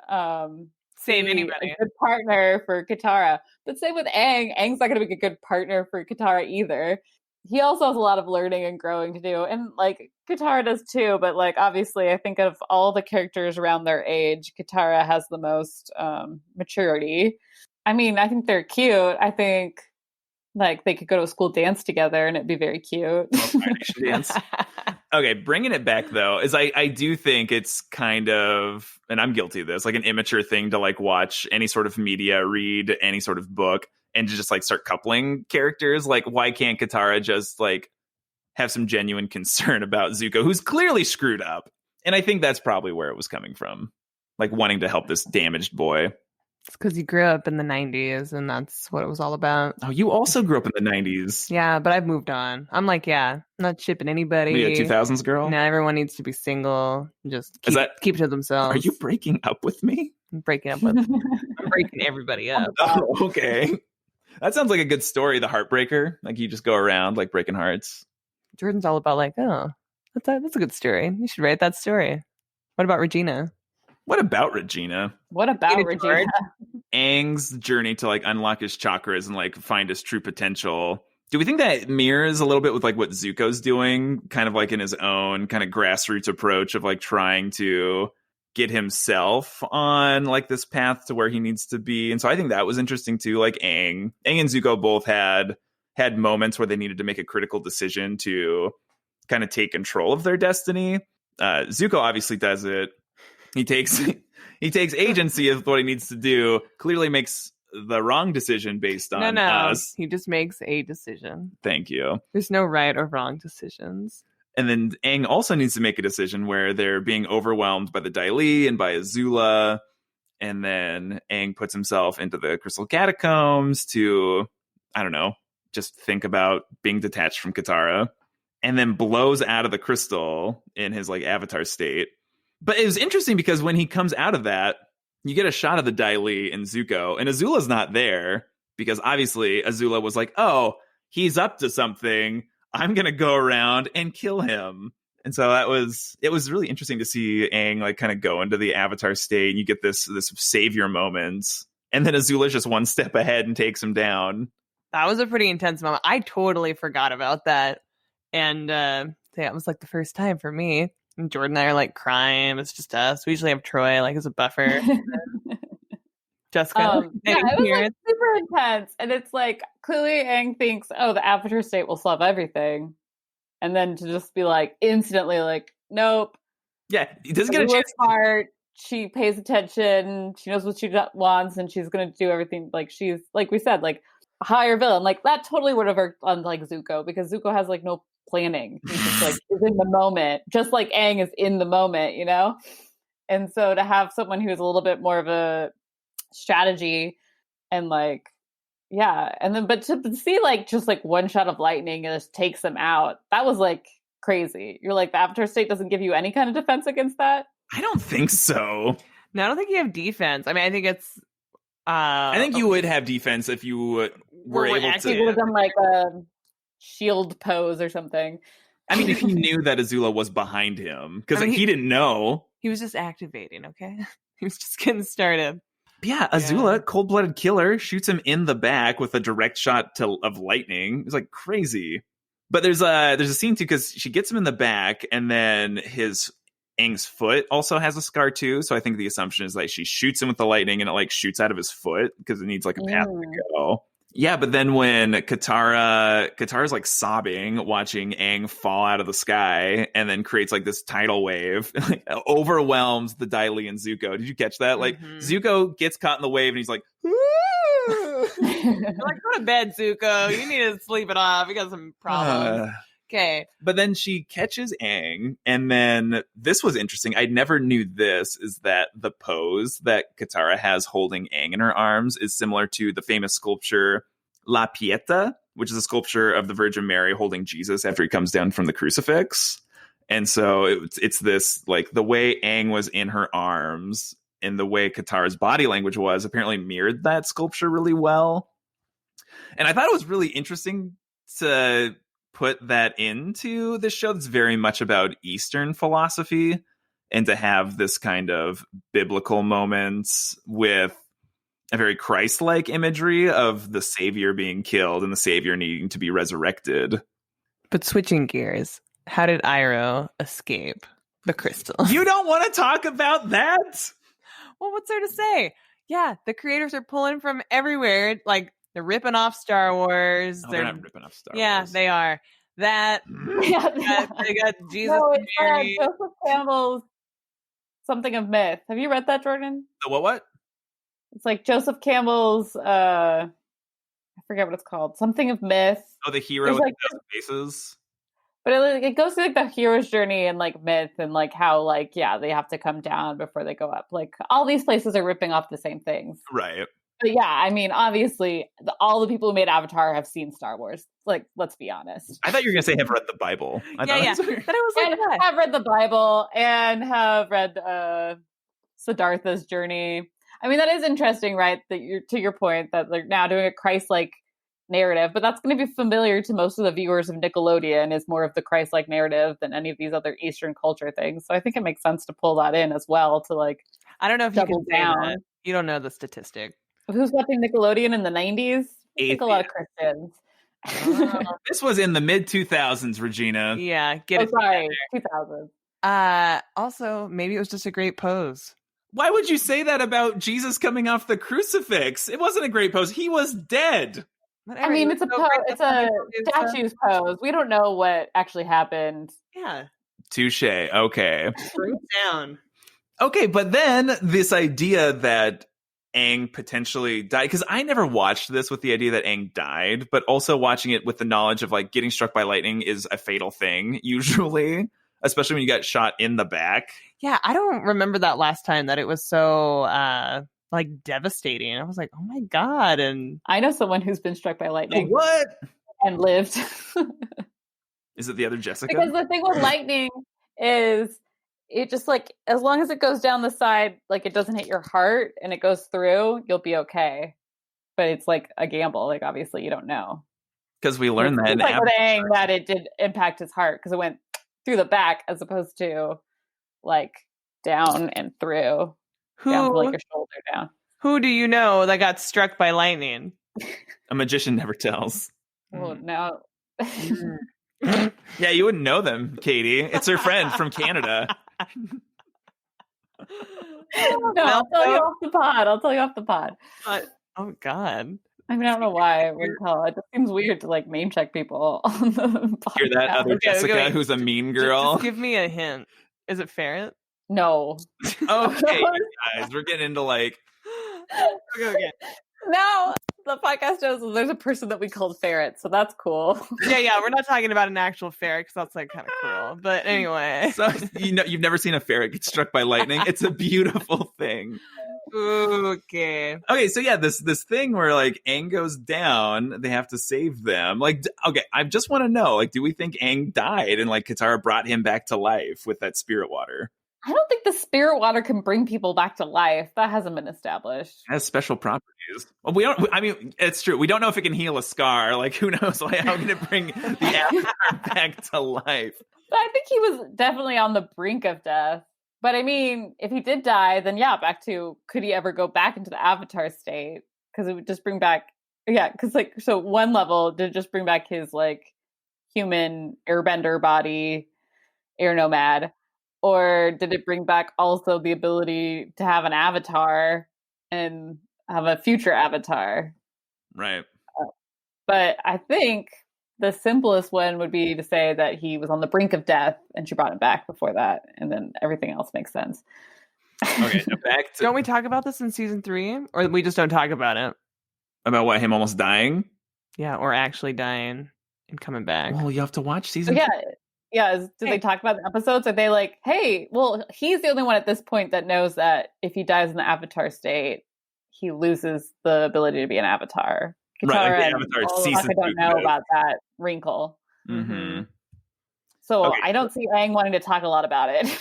save anybody. A good partner for Katara. But same with Aang. Aang's not going to be a good partner for Katara either. He also has a lot of learning and growing to do, and like Katara does too. But like obviously, I think of all the characters around their age, Katara has the most maturity. I mean, I think they're cute. I think like they could go to a school dance together and it'd be very cute. Dance. Okay, bringing it back though, is I do think it's kind of, and I'm guilty of this, like an immature thing to like watch any sort of media, read any sort of book, and to just like start coupling characters. Like, why can't Katara just like have some genuine concern about Zuko, who's clearly screwed up? And I think that's probably where it was coming from, like wanting to help this damaged boy. It's because you grew up in the 90s and that's what it was all about. Oh, you also grew up in the 90s. Yeah, but I've moved on. I'm like, I'm not shipping anybody. Are you a 2000s girl? No, everyone needs to be single. Just keep to themselves. Are you breaking up with me? I'm breaking up with I'm breaking everybody up. Oh, okay. That sounds like a good story, The Heartbreaker. Like you just go around like breaking hearts. Jordan's all about like, oh, that's a good story. You should write that story. What about Regina? What about Regina? Aang's journey to like unlock his chakras and like find his true potential. Do we think that mirrors a little bit with like what Zuko's doing, kind of like in his own kind of grassroots approach of like trying to get himself on like this path to where he needs to be? And so I think that was interesting too. Like Aang and Zuko both had moments where they needed to make a critical decision to kind of take control of their destiny. Zuko obviously does it. He takes agency of what he needs to do, clearly makes the wrong decision based on us. He just makes a decision. Thank you. There's no right or wrong decisions. And then Aang also needs to make a decision where they're being overwhelmed by the Dai Li and by Azula. And then Aang puts himself into the Crystal Catacombs to, I don't know, just think about being detached from Katara. And then blows out of the crystal in his like avatar state. But it was interesting because when he comes out of that, you get a shot of the Dai Li and Zuko, and Azula's not there because obviously Azula was like, oh, he's up to something. I'm going to go around and kill him. And so it was really interesting to see Aang like kind of go into the avatar state, and you get this savior moment. And then Azula's just one step ahead and takes him down. That was a pretty intense moment. I totally forgot about that. And it was like the first time for me. And Jordan and I are like crying. It's just us. We usually have Troy like as a buffer. Jessica. Yeah, it was like super intense. And it's like clearly Aang thinks, oh, the Avatar state will solve everything. And then to just be like instantly like, nope. Yeah, he doesn't get a chance. Smart. She pays attention. She knows what she wants, and she's gonna do everything. Like she's like we said, like a higher villain. Like that totally would have worked on like Zuko because Zuko has like no planning. He's just like is in the moment, just like Aang is in the moment, you know. And so to have someone who's a little bit more of a strategy and like yeah, and then but to see like just like one shot of lightning and just takes them out, that was like crazy. You're like the Avatar state doesn't give you any kind of defense against that. I don't think so. No, I don't think you have defense. I mean, I think it's. I think you would have defense if you were able to. You would have done like a shield pose or something. I mean, if he knew that Azula was behind him, because he didn't know. He was just activating. Okay, he was just getting started. Yeah, Azula, cold-blooded killer, shoots him in the back with a direct shot of lightning. It's like crazy. But there's a scene too because she gets him in the back, and then Aang's foot also has a scar too. So I think the assumption is like she shoots him with the lightning, and it like shoots out of his foot because it needs like a path to go. Yeah, but then when Katara's like sobbing, watching Aang fall out of the sky, and then creates like this tidal wave, like, overwhelms the Dai Li and Zuko. Did you catch that? Like Zuko gets caught in the wave, and he's like, like, go to bed, Zuko. You need to sleep it off. You got some problems. Okay. But then she catches Aang, and then this was interesting. I never knew this, is that the pose that Katara has holding Aang in her arms is similar to the famous sculpture La Pieta, which is a sculpture of the Virgin Mary holding Jesus after he comes down from the crucifix. And so it's this, like, the way Aang was in her arms and the way Katara's body language was apparently mirrored that sculpture really well. And I thought it was really interesting to put that into the show that's very much about Eastern philosophy, and to have this kind of biblical moments with a very Christ-like imagery of the Savior being killed and the Savior needing to be resurrected. But switching gears, how did Iroh escape the crystal? You don't want to talk about that? Well, what's there to say? Yeah, the creators are pulling from everywhere. Like, they're ripping off Star Wars. They're not ripping off Star Wars. Yeah, they are. That they got Jesus. No, it's Joseph Campbell's Something of Myth. Have you read that, Jordan? The what? It's like Joseph Campbell's I forget what it's called. Something of Myth. Oh, the hero with 1,000 faces. But it goes through like the hero's journey and like myth and like how like they have to come down before they go up. Like all these places are ripping off the same things. Right. But yeah, I mean, obviously, all the people who made Avatar have seen Star Wars. Like, let's be honest. I thought you were going to say have read the Bible. But it was like that. Have read the Bible and have read Siddhartha's journey. I mean, that is interesting, right? That you're to your point that they're now doing a Christ-like narrative, but that's going to be familiar to most of the viewers of Nickelodeon. Is more of the Christ-like narrative than any of these other Eastern culture things. So I think it makes sense to pull that in as well to like. I don't know if double you can down. say that. You don't know the statistic. Who's watching Nickelodeon in the 90s? I think a lot of Christians. This was in the mid-2000s, Regina. Yeah, get it. Sorry, 2000s. Also, maybe it was just a great pose. Why would you say that about Jesus coming off the crucifix? It wasn't a great pose. He was dead. Whatever. I mean, it's a statue's pose. We don't know what actually happened. Yeah. Touche. Okay. Bring down. Okay, but then this idea that Aang potentially died, because I never watched this with the idea that Aang died, but also watching it with the knowledge of like getting struck by lightning is a fatal thing usually, especially when you got shot in the back. Yeah, I don't remember that last time that it was so like devastating. I was like, oh my god. And I know someone who's been struck by lightning. What? And lived. Is it the other Jessica? Because the thing with lightning is it just like, as long as it goes down the side, like it doesn't hit your heart and it goes through, you'll be okay. But it's like a gamble. Like obviously you don't know. Because we learned that in like saying that it did impact his heart because it went through the back as opposed to like down and through. Down from, like your shoulder down. Who do you know that got struck by lightning? A magician never tells. Oh no. Yeah, you wouldn't know them, Katie. It's her friend from Canada. No, I'll tell you off the pod. Oh God. I mean, I don't know why I wouldn't tell. It just seems weird to like name check people on the podcast. You're that other Jessica who's a mean girl. Just give me a hint. Is it ferret? No. Okay, guys, we're getting into like. Okay. No, the podcast knows there's a person that we called ferret, so that's cool. Yeah, we're not talking about an actual ferret because that's like kind of cruel. But anyway, So you've never seen a ferret get struck by lightning. It's a beautiful thing. Okay. Okay, so yeah, this thing where like Aang goes down, they have to save them. Like, okay, I just want to know, like, do we think Aang died and like Katara brought him back to life with that spirit water? I don't think the spirit water can bring people back to life. That hasn't been established. It has special properties. Well, we don't. I mean, it's true. We don't know if it can heal a scar. Like, who knows? Like, how can it bring the avatar back to life? But I think he was definitely on the brink of death. But I mean, if he did die, then yeah, back to could he ever go back into the avatar state? Because it would just bring back, because like, so one level did just bring back his like human airbender body, air nomad, or did it bring back also the ability to have an avatar and have a future avatar? Right. But I think the simplest one would be to say that he was on the brink of death and she brought him back before that. And then everything else makes sense. Okay, now back to... Don't we talk about this in season 3? Or we just don't talk about it? About what, him almost dying? Yeah, or actually dying and coming back. Well, you have to watch season 3. Yeah. Did they talk about the episodes? Are they like, hey, well, he's the only one at this point that knows that if he dies in the avatar state, he loses the ability to be an avatar. Katara right, like and season 2 don't know about that wrinkle. Mm-hmm. So okay. I don't see Aang wanting to talk a lot about it.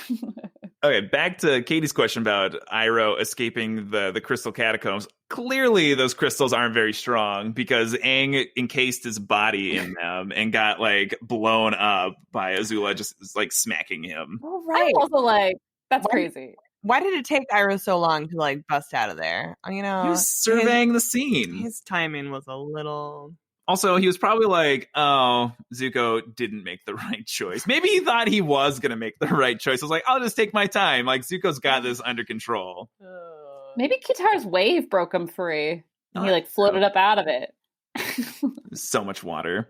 Okay, back to Katie's question about Iroh escaping the crystal catacombs. Clearly, those crystals aren't very strong because Aang encased his body in them and got like blown up by Azula just like smacking him. Oh, right. I'm also like, that's crazy. Why did it take Iroh so long to like bust out of there? You know, he was surveying the scene. His timing was a little. Also, he was probably like, oh, Zuko didn't make the right choice. Maybe he thought he was going to make the right choice. I was like, I'll just take my time. Like, Zuko's got this under control. Maybe Katara's wave broke him free. And he like floated up out of it. So much water.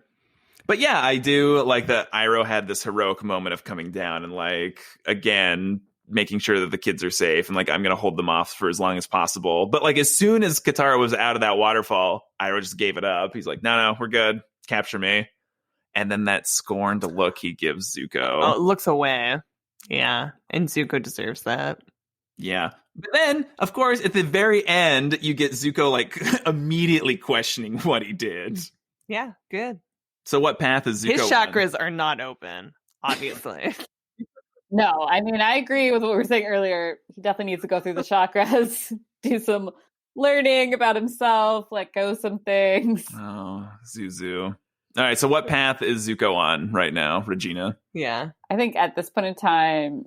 But yeah, I do like that Iroh had this heroic moment of coming down and like, again, making sure that the kids are safe and like I'm gonna hold them off for as long as possible. But like as soon as Katara was out of that waterfall, Iroh just gave it up. He's like, no, we're good. Capture me. And then that scorned look he gives Zuko. Looks away. Yeah. And Zuko deserves that. Yeah. But then, of course, at the very end, you get Zuko like immediately questioning what he did. Yeah, good. So what path is Zuko His chakras are not open, obviously. No, I mean, I agree with what we were saying earlier. He definitely needs to go through the chakras, do some learning about himself, let go some things. Oh, Zuzu. All right, so what path is Zuko on right now, Regina? Yeah. I think at this point in time,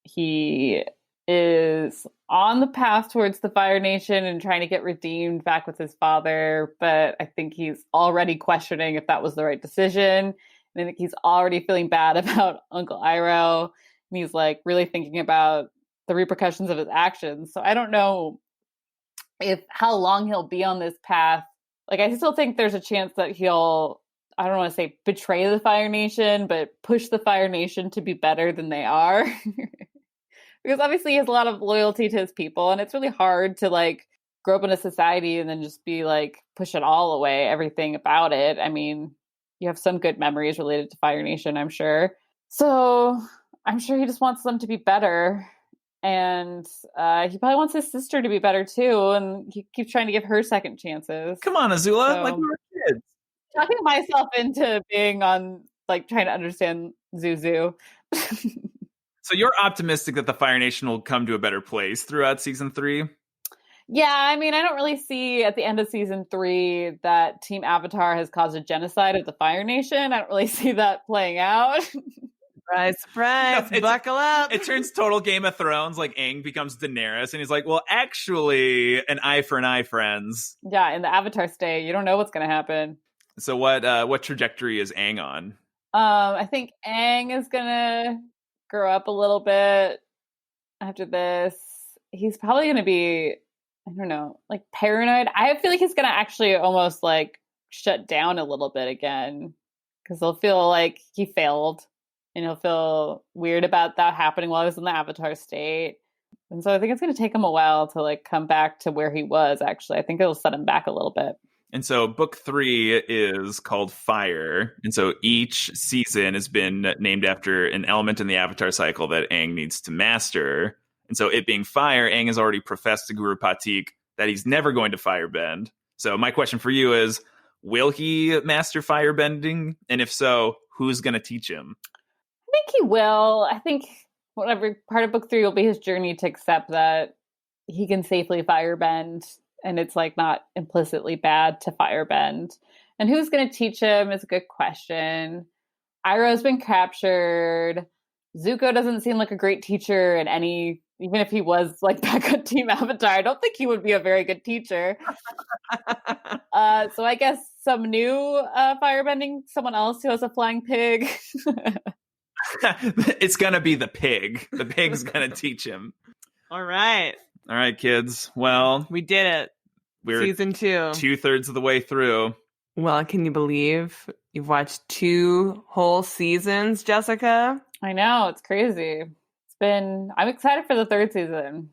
he is on the path towards the Fire Nation and trying to get redeemed back with his father, but I think he's already questioning if that was the right decision. And I think he's already feeling bad about Uncle Iroh. And he's like really thinking about the repercussions of his actions. So I don't know how long he'll be on this path. Like, I still think there's a chance that he'll, I don't want to say betray the Fire Nation, but push the Fire Nation to be better than they are. Because obviously he has a lot of loyalty to his people, and it's really hard to like grow up in a society and then just be like, push it all away, everything about it. I mean, you have some good memories related to Fire Nation, I'm sure. So I'm sure he just wants them to be better. And he probably wants his sister to be better too. And he keeps trying to give her second chances. Come on, Azula. So, like we were kids. Talking myself into being on, like, trying to understand Zuzu. So you're optimistic that the Fire Nation will come to a better place throughout season 3? Yeah, I mean, I don't really see at the end of season 3 that Team Avatar has caused a genocide of the Fire Nation. I don't really see that playing out. Surprise, no, buckle up. It turns total Game of Thrones, like Aang becomes Daenerys, and he's like, well, actually, an eye for an eye, friends. Yeah, in the Avatar state, you don't know what's going to happen. So what trajectory is Aang on? I think Aang is gonna grow up a little bit after this. He's probably gonna be, I don't know, like paranoid. I feel like he's gonna actually almost like shut down a little bit again because he'll feel like he failed and he'll feel weird about that happening while he was in the Avatar state. And so I think it's going to take him a while to like come back to where he was, actually. I think it'll set him back a little bit. And so book 3 is called Fire. And so each season has been named after an element in the Avatar cycle that Aang needs to master. And so it being fire, Aang has already professed to Guru Patik that he's never going to firebend. So my question for you is, will he master firebending? And if so, who's going to teach him? I think he will. I think whatever part of book 3 will be his journey to accept that he can safely firebend, and it's like not implicitly bad to firebend. And who's going to teach him is a good question. Iroh's been captured. Zuko doesn't seem like a great teacher in any, even if he was like back on Team Avatar, I don't think he would be a very good teacher. So I guess some new firebending, someone else who has a flying pig. It's going to be the pig. The pig's going to teach him. All right, kids. Well, we did it. We're Season 2. 2/3 of the way through. Well, can you believe you've watched 2 whole seasons, Jessica? I know, it's crazy. I'm excited for the 3rd season.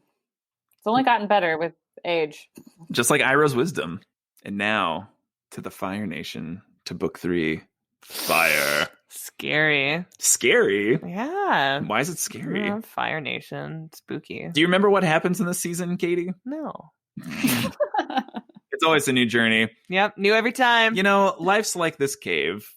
It's only gotten better with age. Just like Iroh's wisdom. And now to the Fire Nation, to book 3, Fire. Scary. Scary? Yeah. Why is it scary? Fire Nation. Spooky. Do you remember what happens in this season, Katie? No. It's always a new journey. Yep. New every time. Life's like this cave.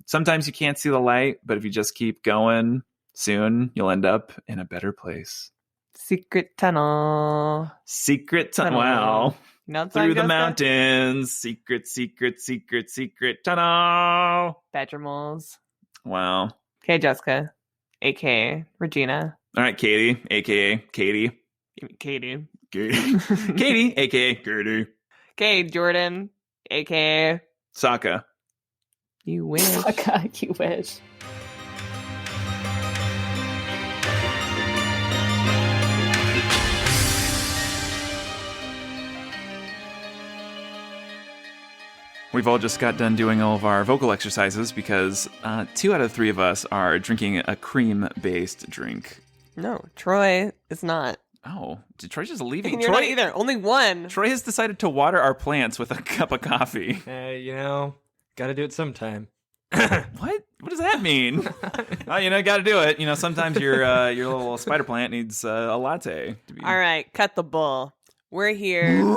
Sometimes you can't see the light, but if you just keep going, soon you'll end up in a better place. Secret tunnel. Wow. Through the Jessica? mountains. Secret tunnel. Bedroomals. Wow. Okay, Jessica. A.K.A. Regina. All right, Katie, a.k.a. Katie. Katie. Katie, a.k.a. Gertie. Okay, Jordan. A.K.A. Sokka. You wish. Sokka, you wish. We've all just got done doing all of our vocal exercises because 2 out of 3 of us are drinking a cream-based drink. No, Troy is not. Oh, Troy's just leaving. And you're not either. Only one. Troy has decided to water our plants with a cup of coffee. Hey, gotta do it sometime. What? What does that mean? Gotta do it. Sometimes your little spider plant needs a latte. All right, cut the bull. We're here.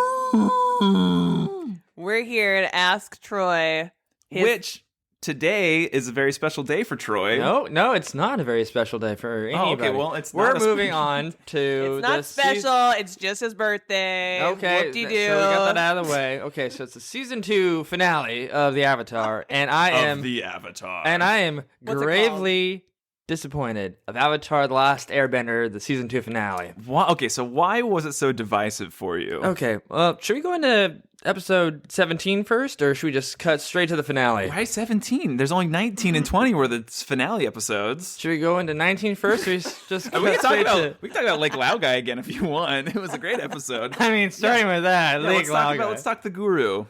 We're here to ask Troy. Which today is a very special day for Troy. No, it's not a very special day for anybody. Oh, okay, well, We're moving on to. It's not special. It's just his birthday. Okay, Whoop-de-doo. so we got that out of the way. Okay, so it's the season 2 finale of the Avatar, and I am gravely disappointed of Avatar: The Last Airbender, the season 2 finale. Okay, so why was it so divisive for you? Okay, well, should we go into episode 17 first, or should we just cut straight to the finale? Why 17? There's only 19 and 20 were the finale episodes. Should we go into 19 first, or just we can talk about Lake Lao Guy again if you want. It was a great episode. I mean, starting with that, Lake Lao Guy. Let's talk the Guru.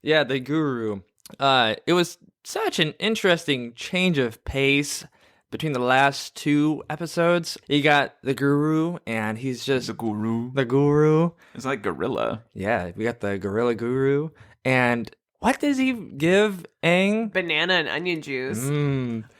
Yeah, the Guru. It was such an interesting change of pace between the last 2 episodes. You got the Guru, and he's just the Guru. The Guru. It's like gorilla. Yeah, we got the Gorilla Guru, and what does he give Aang? Banana and onion juice.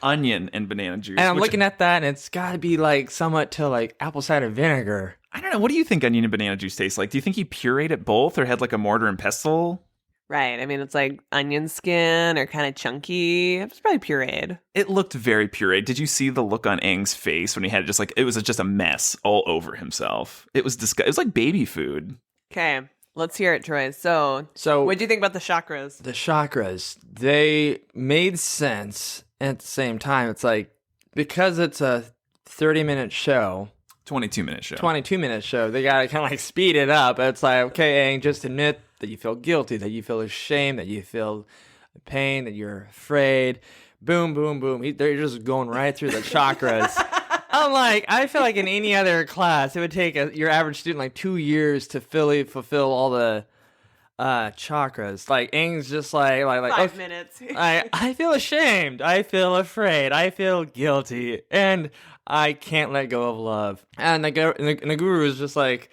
Onion and banana juice. And I'm looking at that, and it's got to be like somewhat to like apple cider vinegar. I don't know. What do you think onion and banana juice tastes like? Do you think he pureed it both, or had like a mortar and pestle? Right. I mean, it's like onion skin or kind of chunky. It's probably pureed. It looked very pureed. Did you see the look on Aang's face when he had it was just a mess all over himself? It was disgusting. It was like baby food. Okay. Let's hear it, Troy. So what do you think about the chakras? The chakras, they made sense at the same time. It's like, because it's a 30-minute show. 22-minute show. 22-minute show. They got to kind of like speed it up. It's like, okay, Aang, just admit that you feel guilty, that you feel ashamed, that you feel pain, that you're afraid. boom, boom, boom. They're just going right through the chakras. Unlike, I feel like in any other class, it would take your average student like 2 years to fulfill all the chakras. Like Aang's just like 5 minutes. I feel ashamed. I feel afraid. I feel guilty, and I can't let go of love. And the guru is just like,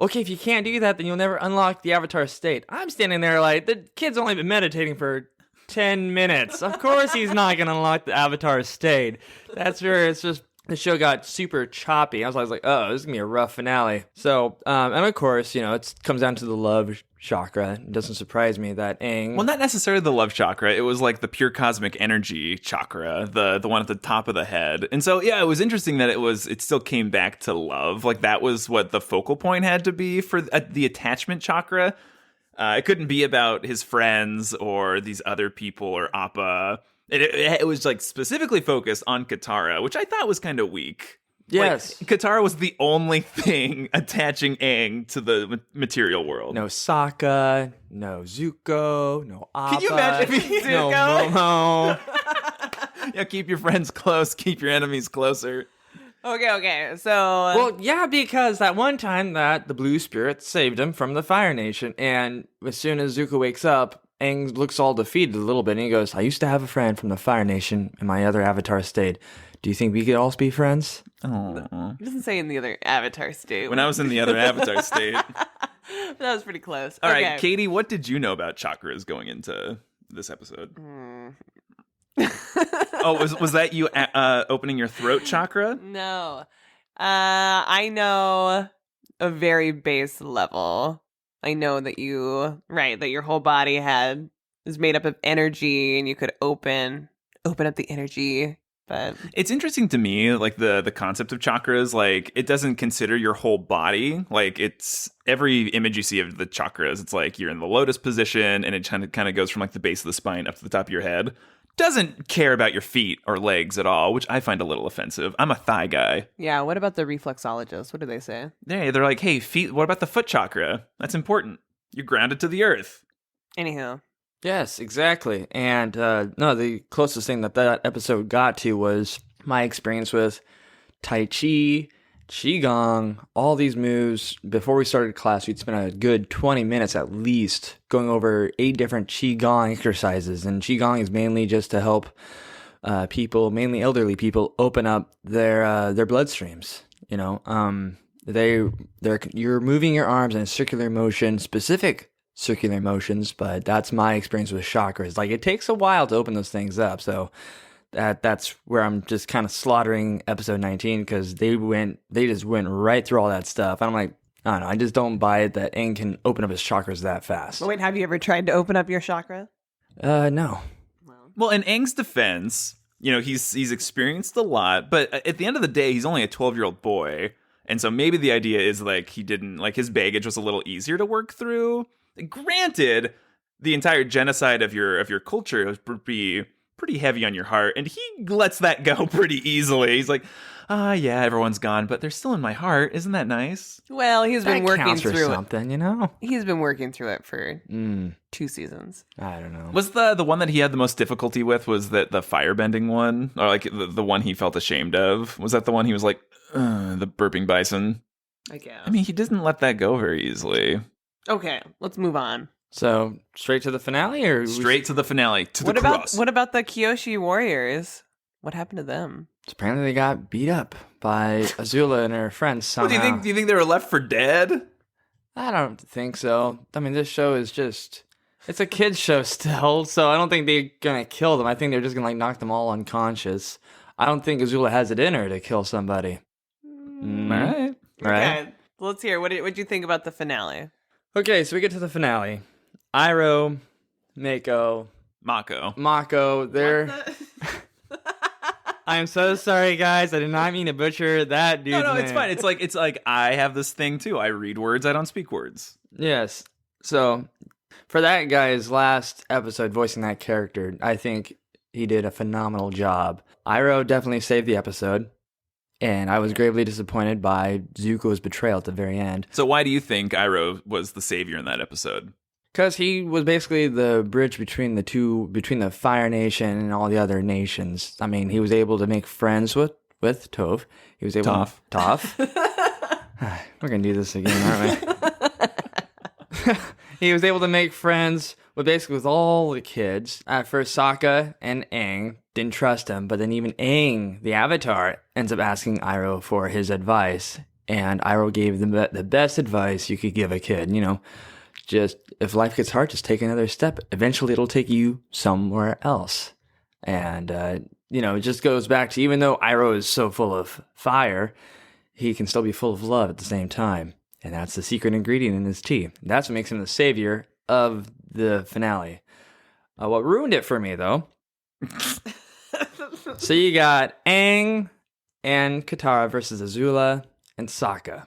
okay, if you can't do that, then you'll never unlock the avatar state. I'm standing there like, the kid's only been meditating for 10 minutes. Of course he's not going to unlock the avatar state. That's where it's just, the show got super choppy. I was like, oh, this is going to be a rough finale. So, and of course, it comes down to the love chakra. It doesn't surprise me that Aang... Well, not necessarily the love chakra. It was like the pure cosmic energy chakra, the one at the top of the head. And so, yeah, it was interesting that it still came back to love. Like, that was what the focal point had to be for the attachment chakra. It couldn't be about his friends or these other people or Appa. It was like specifically focused on Katara, which I thought was kind of weak. Yes. Like, Katara was the only thing attaching Aang to the material world. No Sokka, no Zuko, no Appa. Can you imagine if he no Momo. Yeah, keep your friends close, keep your enemies closer. Okay. So, Well, yeah, because that one time that the Blue Spirit saved him from the Fire Nation, and as soon as Zuko wakes up, Aang looks all defeated a little bit, and he goes, I used to have a friend from the Fire Nation in my other avatar state. Do you think we could all be friends? Aww. it doesn't say in the other avatar state. When I was in the other avatar state. That was pretty close. All right, Katie, what did you know about chakras going into this episode? Oh, was that you opening your throat chakra? No. I know a very base level. I know that that your whole body is made up of energy, and you could open up the energy. But it's interesting to me, like the concept of chakras, like it doesn't consider your whole body. Like it's every image you see of the chakras, it's like you're in the lotus position, and it kind of goes from like the base of the spine up to the top of your head. Doesn't care about your feet or legs at all, which I find a little offensive. I'm a thigh guy. yeah, what about the reflexologists? What do they say? They're like, hey, feet. What about the foot chakra? That's important. You're grounded to the earth. Anyhow. Yes, exactly. And no, the closest thing that episode got to was my experience with Tai Chi, Qigong, all these moves. Before we started class, we'd spend a good 20 minutes at least going over 8 different Qigong exercises. And Qigong is mainly just to help people, mainly elderly people, open up their bloodstreams. You're moving your arms in a circular motion, specific circular motions, but that's my experience with chakras. Like, it takes a while to open those things up, so that's where I'm just kind of slaughtering episode 19, because they just went right through all that stuff. And I'm like, I don't know, I just don't buy it that Aang can open up his chakras that fast. Wait, have you ever tried to open up your chakra? No. Well, in Aang's defense, he's experienced a lot, but at the end of the day, he's only a 12-year-old boy. And so maybe the idea is like he didn't, like his baggage was a little easier to work through. Granted, the entire genocide of your culture would be pretty heavy on your heart, and he lets that go pretty easily. He's like, yeah, everyone's gone, but they're still in my heart. Isn't that nice? Well, he's been working through something, He's been working through it for 2 seasons. I don't know. Was the one that he had the most difficulty with, was that the firebending one? Or like the one he felt ashamed of? Was that the one he was like, the burping bison? I guess. I mean, he doesn't let that go very easily. Okay, let's move on. So, straight to the finale, or straight to the finale, to the cross. What about the Kyoshi warriors? What happened to them? Apparently, they got beat up by Azula and her friends somehow. Well, do you think they were left for dead? I don't think so. I mean, this show is it's a kid's show still, so I don't think they're gonna kill them. I think they're just gonna knock them all unconscious. I don't think Azula has it in her to kill somebody. All right. Okay, let's hear. What'd you think about the finale? Okay, so we get to the finale. Iroh, Mako, they're... I'm so sorry, guys. I did not mean to butcher that dude's name. No, it's fine. It's like I have this thing too. I read words, I don't speak words. Yes. So, for that guy's last episode voicing that character, I think he did a phenomenal job. Iroh definitely saved the episode, and I was gravely disappointed by Zuko's betrayal at the very end. So why do you think Iroh was the savior in that episode? Because he was basically the bridge between the Fire Nation and all the other nations. I mean, he was able to make friends with Toph. He was able Toph. We're gonna do this again, aren't we? He was able to make friends with all the kids. At first, Sokka and Aang didn't trust him, but then even Aang, the Avatar, ends up asking Iroh for his advice, and Iroh gave them the best advice you could give a kid. Just if life gets hard, just take another step. Eventually, it'll take you somewhere else. And it just goes back to, even though Iroh is so full of fire, he can still be full of love at the same time. And that's the secret ingredient in his tea. That's what makes him the savior of the finale. What ruined it for me, though. So you got Aang and Katara versus Azula and Sokka.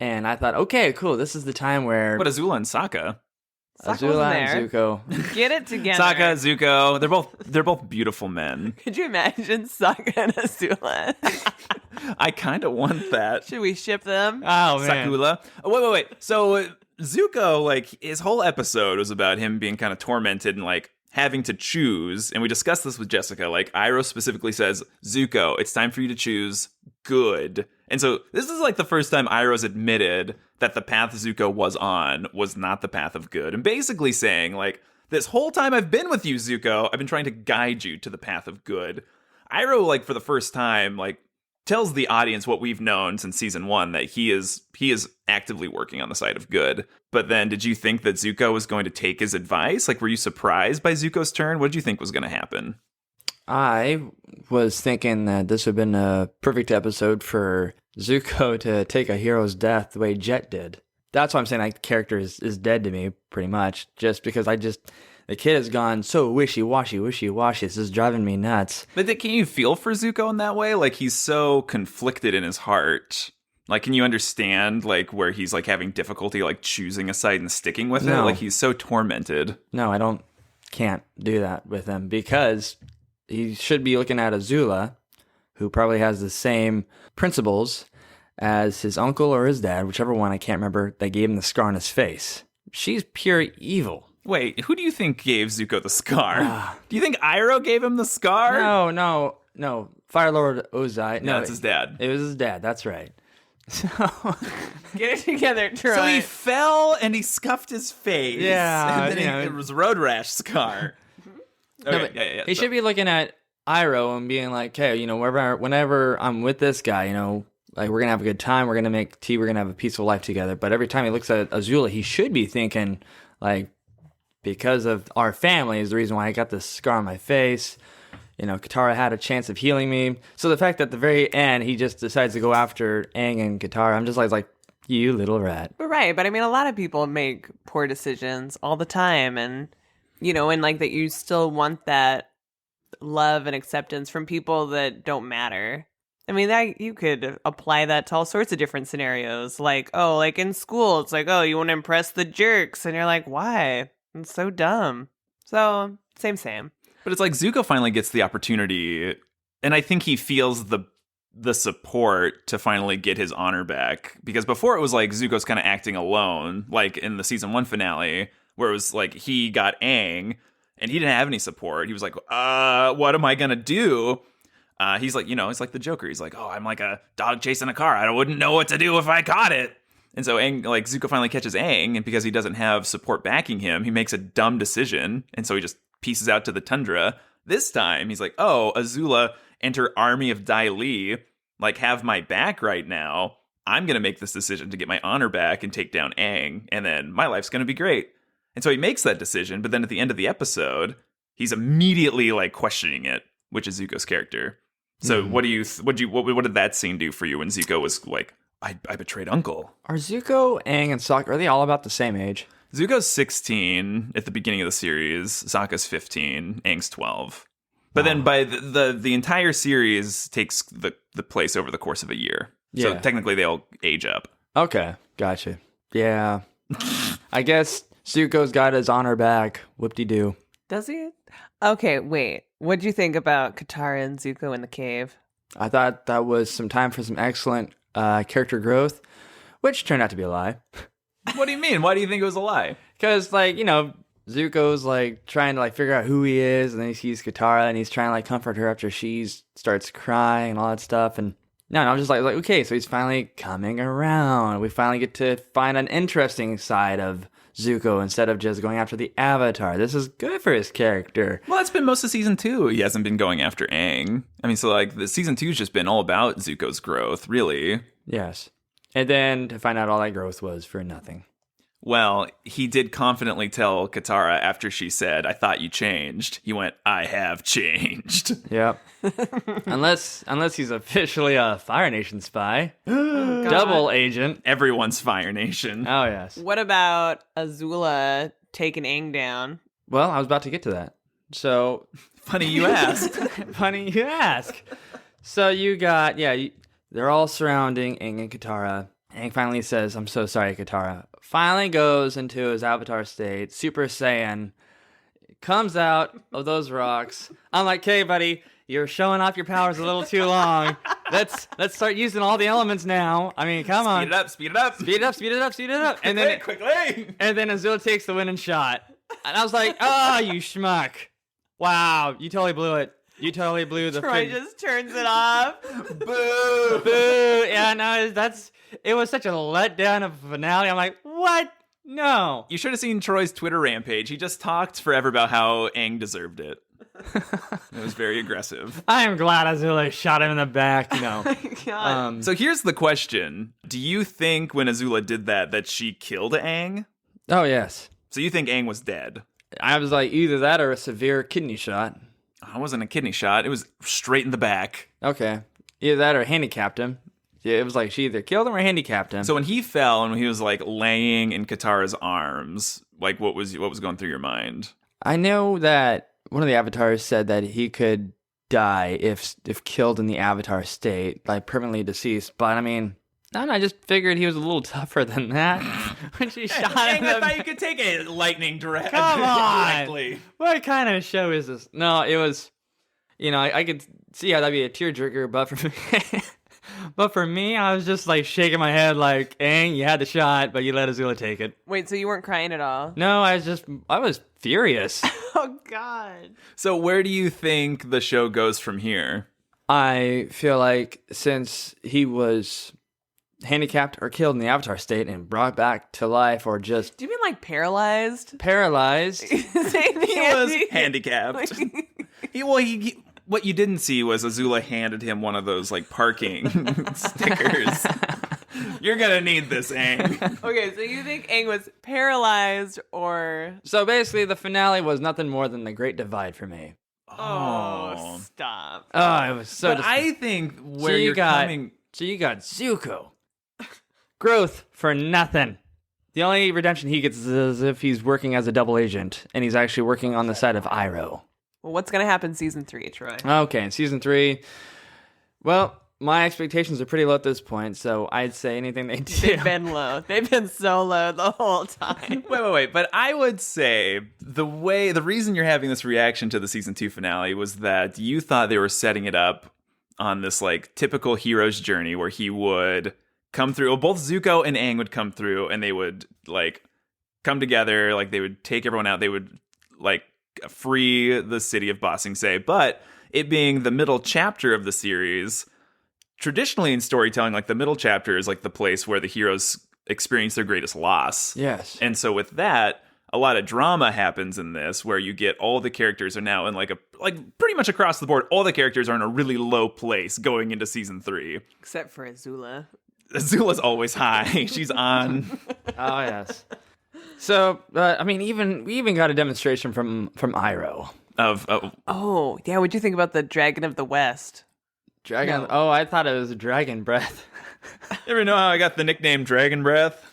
And I thought, okay, cool. This is the time where... But Azula and Sokka. Azula and Zuko. Get it together. Sokka, Zuko, they're both beautiful men. Could you imagine Sokka and Azula? I kind of want that. Should we ship them? Oh, man. Sakula. Oh, wait. So Zuko, his whole episode was about him being kind of tormented and having to choose. And we discussed this with Jessica. Iroh specifically says, Zuko, it's time for you to choose good. And so this is the first time Iroh's admitted that the path Zuko was on was not the path of good. And basically saying, this whole time I've been with you, Zuko, I've been trying to guide you to the path of good. Iroh, for the first time, tells the audience what we've known since season 1, that he is actively working on the side of good. But then did you think that Zuko was going to take his advice? Were you surprised by Zuko's turn? What did you think was going to happen? I was thinking that this would have been a perfect episode for Zuko to take a hero's death the way Jet did. That's why I'm saying that character is dead to me, pretty much. Just because the kid has gone so wishy-washy. This is driving me nuts. But can you feel for Zuko in that way? He's so conflicted in his heart. Can you understand, where he's, having difficulty, choosing a side and sticking with it? He's so tormented. No, I can't do that with him, because he should be looking at Azula, who probably has the same principles as his uncle or his dad, whichever one, I can't remember, that gave him the scar on his face. She's pure evil. Wait, who do you think gave Zuko the scar? Do you think Iroh gave him the scar? No. Fire Lord Ozai. No, it's his dad. It was his dad, that's right. So get it together, Troy. So he fell and he scuffed his face. Yeah. And then it was road rash scar. Okay, yeah. He should be looking at Iroh and being like, hey, whenever I'm with this guy, we're going to have a good time. We're going to make tea. We're going to have a peaceful life together. But every time he looks at Azula, he should be thinking, because of our family is the reason why I got this scar on my face. Katara had a chance of healing me. So the fact that at the very end, he just decides to go after Aang and Katara, I'm just like, you little rat. Right. But I mean, a lot of people make poor decisions all the time. And, and that you still want that love and acceptance from people that don't matter. I mean, you could apply that to all sorts of different scenarios. In school, it's you want to impress the jerks. And you're like, why? It's so dumb. So, same. But it's Zuko finally gets the opportunity, and I think he feels the support to finally get his honor back. Because before it was Zuko's kind of acting alone, in the season 1 finale, where it was he got Aang, and he didn't have any support. He was what am I going to do? He's he's like the Joker. He's oh, I'm like a dog chasing a car. I wouldn't know what to do if I caught it. And so Aang, Zuko finally catches Aang, and because he doesn't have support backing him, he makes a dumb decision, and so he just pieces out to the tundra. This time, he's oh, Azula and her army of Dai Li, have my back right now. I'm going to make this decision to get my honor back and take down Aang, and then my life's going to be great. And so he makes that decision, but then at the end of the episode, he's immediately questioning it, which is Zuko's character. So what did that scene do for you when Zuko was I betrayed Uncle? Are Zuko, Aang, and Sokka, are they all about the same age? Zuko's 16 at the beginning of the series. Sokka's 15. Aang's 12. But then by the entire series takes the place over the course of a year. So technically they all age up. Okay, gotcha. Yeah. I guess Zuko's got his honor back. Whoop-de-doo. Does he? Okay, wait. What'd you think about Katara and Zuko in the cave? I thought that was some time for some excellent character growth, which turned out to be a lie. What do you mean? Why do you think it was a lie? Because, like, you know, Zuko's, like, trying to, like, figure out who he is, and then he sees Katara, and he's trying to, like, comfort her after she starts crying and all that stuff, and no, I'm just like, okay, so he's finally coming around. We finally get to find an interesting side of Zuko instead of just going after the Avatar. This is good for his character. Well, that's been most of season 2. He hasn't been going after Aang. I mean, so, like, the season 2's just been all about Zuko's growth, really. Yes. And then to find out all that growth was for nothing. Well, he did confidently tell Katara after she said, "I thought you changed." He went, "I have changed." Yep. unless he's officially a Fire Nation spy. Oh, Double agent. Everyone's Fire Nation. Oh, yes. What about Azula taking Aang down? Well, I was about to get to that. So, Funny you asked. funny you ask. So you got, they're all surrounding Aang and Katara. Aang finally says, "I'm so sorry, Katara." Finally goes into his Avatar state, Super Saiyan, comes out of those rocks. I'm like, "Okay, buddy, you're showing off your powers a little too long. Let's start using all the elements now. I mean, come on. Speed it up, speed it up. Speed it up, speed it up, speed it up." And then quickly. And then Azula takes the winning shot. And I was like, "Oh, you schmuck. Wow, you totally blew it. You totally blew the Troy just turns it off. Boo. Boo." Yeah, no, it was such a letdown of a finale. I'm like, what? No. You should have seen Troy's Twitter rampage. He just talked forever about how Aang deserved it. It was very aggressive. I am glad Azula shot him in the back, you know. God. So here's the question. Do you think when Azula did that she killed Aang? Oh, yes. So you think Aang was dead? I was like, either that or a severe kidney shot. It wasn't a kidney shot. It was straight in the back. Okay. Either that or handicapped him. Yeah, it was like she either killed him or handicapped him. So when he fell and when he was like laying in Katara's arms, like what was going through your mind? I know that one of the avatars said that he could die if killed in the avatar state, like permanently deceased. But I mean, I just figured he was a little tougher than that when she shot him. I thought you could take a lightning direct. Come on! directly. What kind of show is this? No, it was, I could see how that'd be a tearjerker, but for me, I was just like shaking my head like, "Aang, you had the shot, but you let Azula take it." Wait, so you weren't crying at all? No, I was furious. Oh, God. So where do you think the show goes from here? I feel like since he was handicapped or killed in the Avatar state and brought back to life, or just Do you mean like paralyzed? paralyzed. He was handicapped. He what you didn't see was Azula handed him one of those like parking stickers. You're gonna need this, Aang. Okay, so you think Aang was paralyzed or... So basically, the finale was nothing more than the Great Divide for me. Oh, stop. Oh, it was so. But I think where you you're coming. So you got Zuko. Growth for nothing. The only redemption he gets is if he's working as a double agent, and he's actually working on the side of Iroh. Well, what's going to happen season 3, Troy? Okay, in season 3, well, my expectations are pretty low at this point, so I'd say anything they do. They've been low. They've been so low the whole time. Wait. But I would say the reason you're having this reaction to the season 2 finale was that you thought they were setting it up on this like typical hero's journey where he would come through. Well, both Zuko and Aang would come through, and they would like come together. Like they would take everyone out. They would like free the city of Ba Sing Se. But it being the middle chapter of the series, traditionally in storytelling, like the middle chapter is like the place where the heroes experience their greatest loss. Yes. And so with that, a lot of drama happens in this where you get all the characters are now in like pretty much across the board, all the characters are in a really low place going into season 3. Except for Azula. Azula's always high. She's on. Oh, yes. So, I mean, we even got a demonstration from Iroh. Oh, yeah. What'd you think about the Dragon of the West? Dragon? No. Oh, I thought it was Dragon Breath. You ever know how I got the nickname Dragon Breath?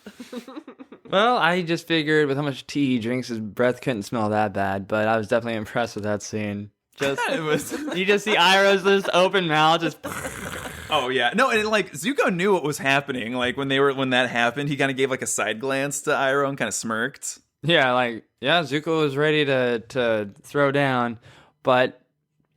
Well, I just figured with how much tea he drinks, his breath couldn't smell that bad, but I was definitely impressed with that scene. You just see Iroh's just open mouth, just... Oh, yeah. No, and like Zuko knew what was happening. Like when that happened, he kind of gave like a side glance to Iroh and kind of smirked. Yeah, Zuko was ready to throw down, but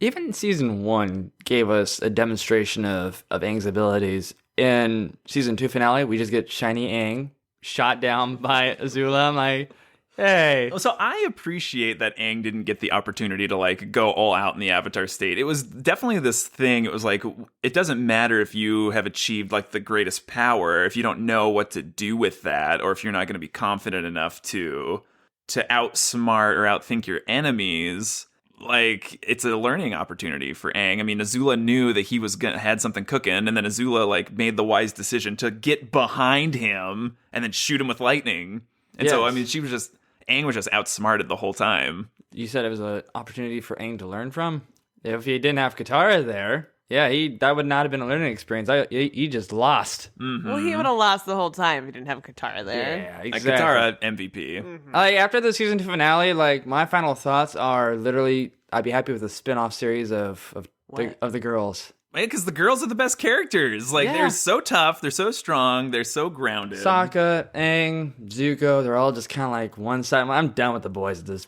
even season 1 gave us a demonstration of Aang's abilities. In season 2 finale, we just get shiny Aang, shot down by Azula. I'm like, hey. So I appreciate that Aang didn't get the opportunity to like go all out in the Avatar state. It was definitely this thing. It was like, it doesn't matter if you have achieved like the greatest power if you don't know what to do with that, or if you're not going to be confident enough to outsmart or outthink your enemies. Like, it's a learning opportunity for Aang. I mean, Azula knew that he was had something cooking, and then Azula like made the wise decision to get behind him and then shoot him with lightning. And so, I mean, Aang was just outsmarted the whole time. You said it was an opportunity for Aang to learn from? If he didn't have Katara there, yeah, that would not have been a learning experience. He just lost. Well, he would have lost the whole time if he didn't have Katara there. Yeah, exactly. Katara MVP. Mm-hmm. After the season 2 finale, like, my final thoughts are literally, I'd be happy with a spin-off series of the girls. Because the girls are the best characters. Like, they're so tough, they're so strong, they're so grounded. Sokka, Aang, Zuko, they're all just kind of like one side. I'm done with the boys at this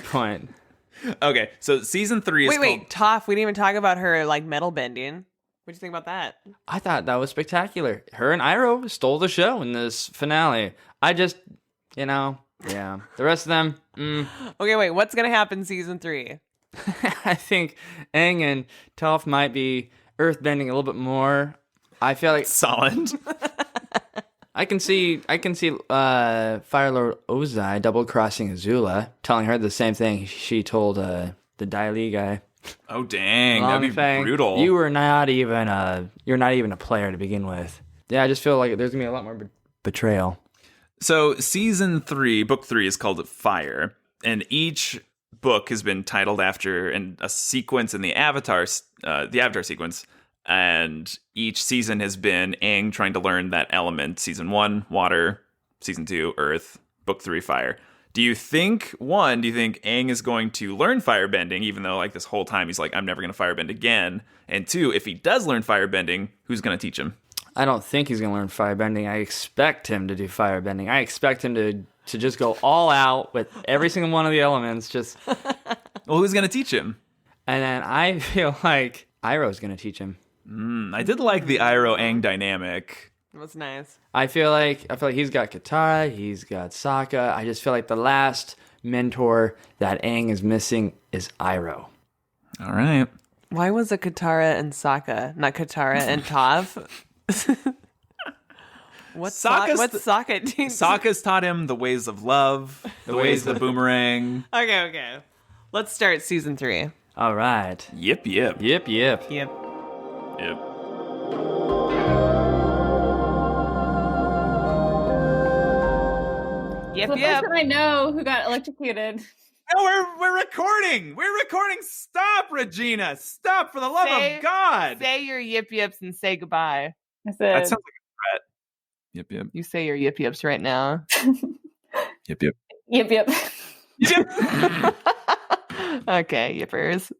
point. Okay, so season 3 is Wait, Toph, we didn't even talk about her, like, metal bending. What'd you think about that? I thought that was spectacular. Her and Iroh stole the show in this finale. I just, yeah. The rest of them, Okay, wait, what's gonna happen season 3? I think Aang and Toph might be earthbending a little bit more. I feel like solid. I can see Fire Lord Ozai double crossing Azula, telling her the same thing she told the Dai Li guy. Oh dang, that'd be brutal. You're not even a player to begin with. Yeah, I just feel like there's gonna be a lot more betrayal. So season 3, book 3 is called Fire, and each book has been titled after a sequence in the Avatar sequence. And each season has been Aang trying to learn that element. Season 1, water. Season 2, earth. Book 3, fire. Do you think Aang is going to learn firebending, even though like this whole time he's like, I'm never going to firebend again? And 2, if he does learn firebending, who's going to teach him? I don't think he's going to learn firebending. I expect him to do firebending. I expect him to just go all out with every single one of the elements. Just well, who's going to teach him? And then I feel like Iroh's going to teach him. I did like the Iroh-Aang dynamic. It was nice. I feel like he's got Katara, he's got Sokka. I just feel like the last mentor that Aang is missing is Iroh. All right. Why was it Katara and Sokka, not Katara and Toph? What's Sokka teaching? Sokka's taught him the ways of love, the ways of the boomerang. Okay. Let's start season 3. All right. Yep. Yep. Yep. The person I know who got electrocuted. No, we're recording. We're recording. Stop, Regina. Stop, for the love of God. Say your yips and say goodbye. I said, that sounds like a threat. Yep. You say your yips right now. Yep. Yep. Okay, yippers.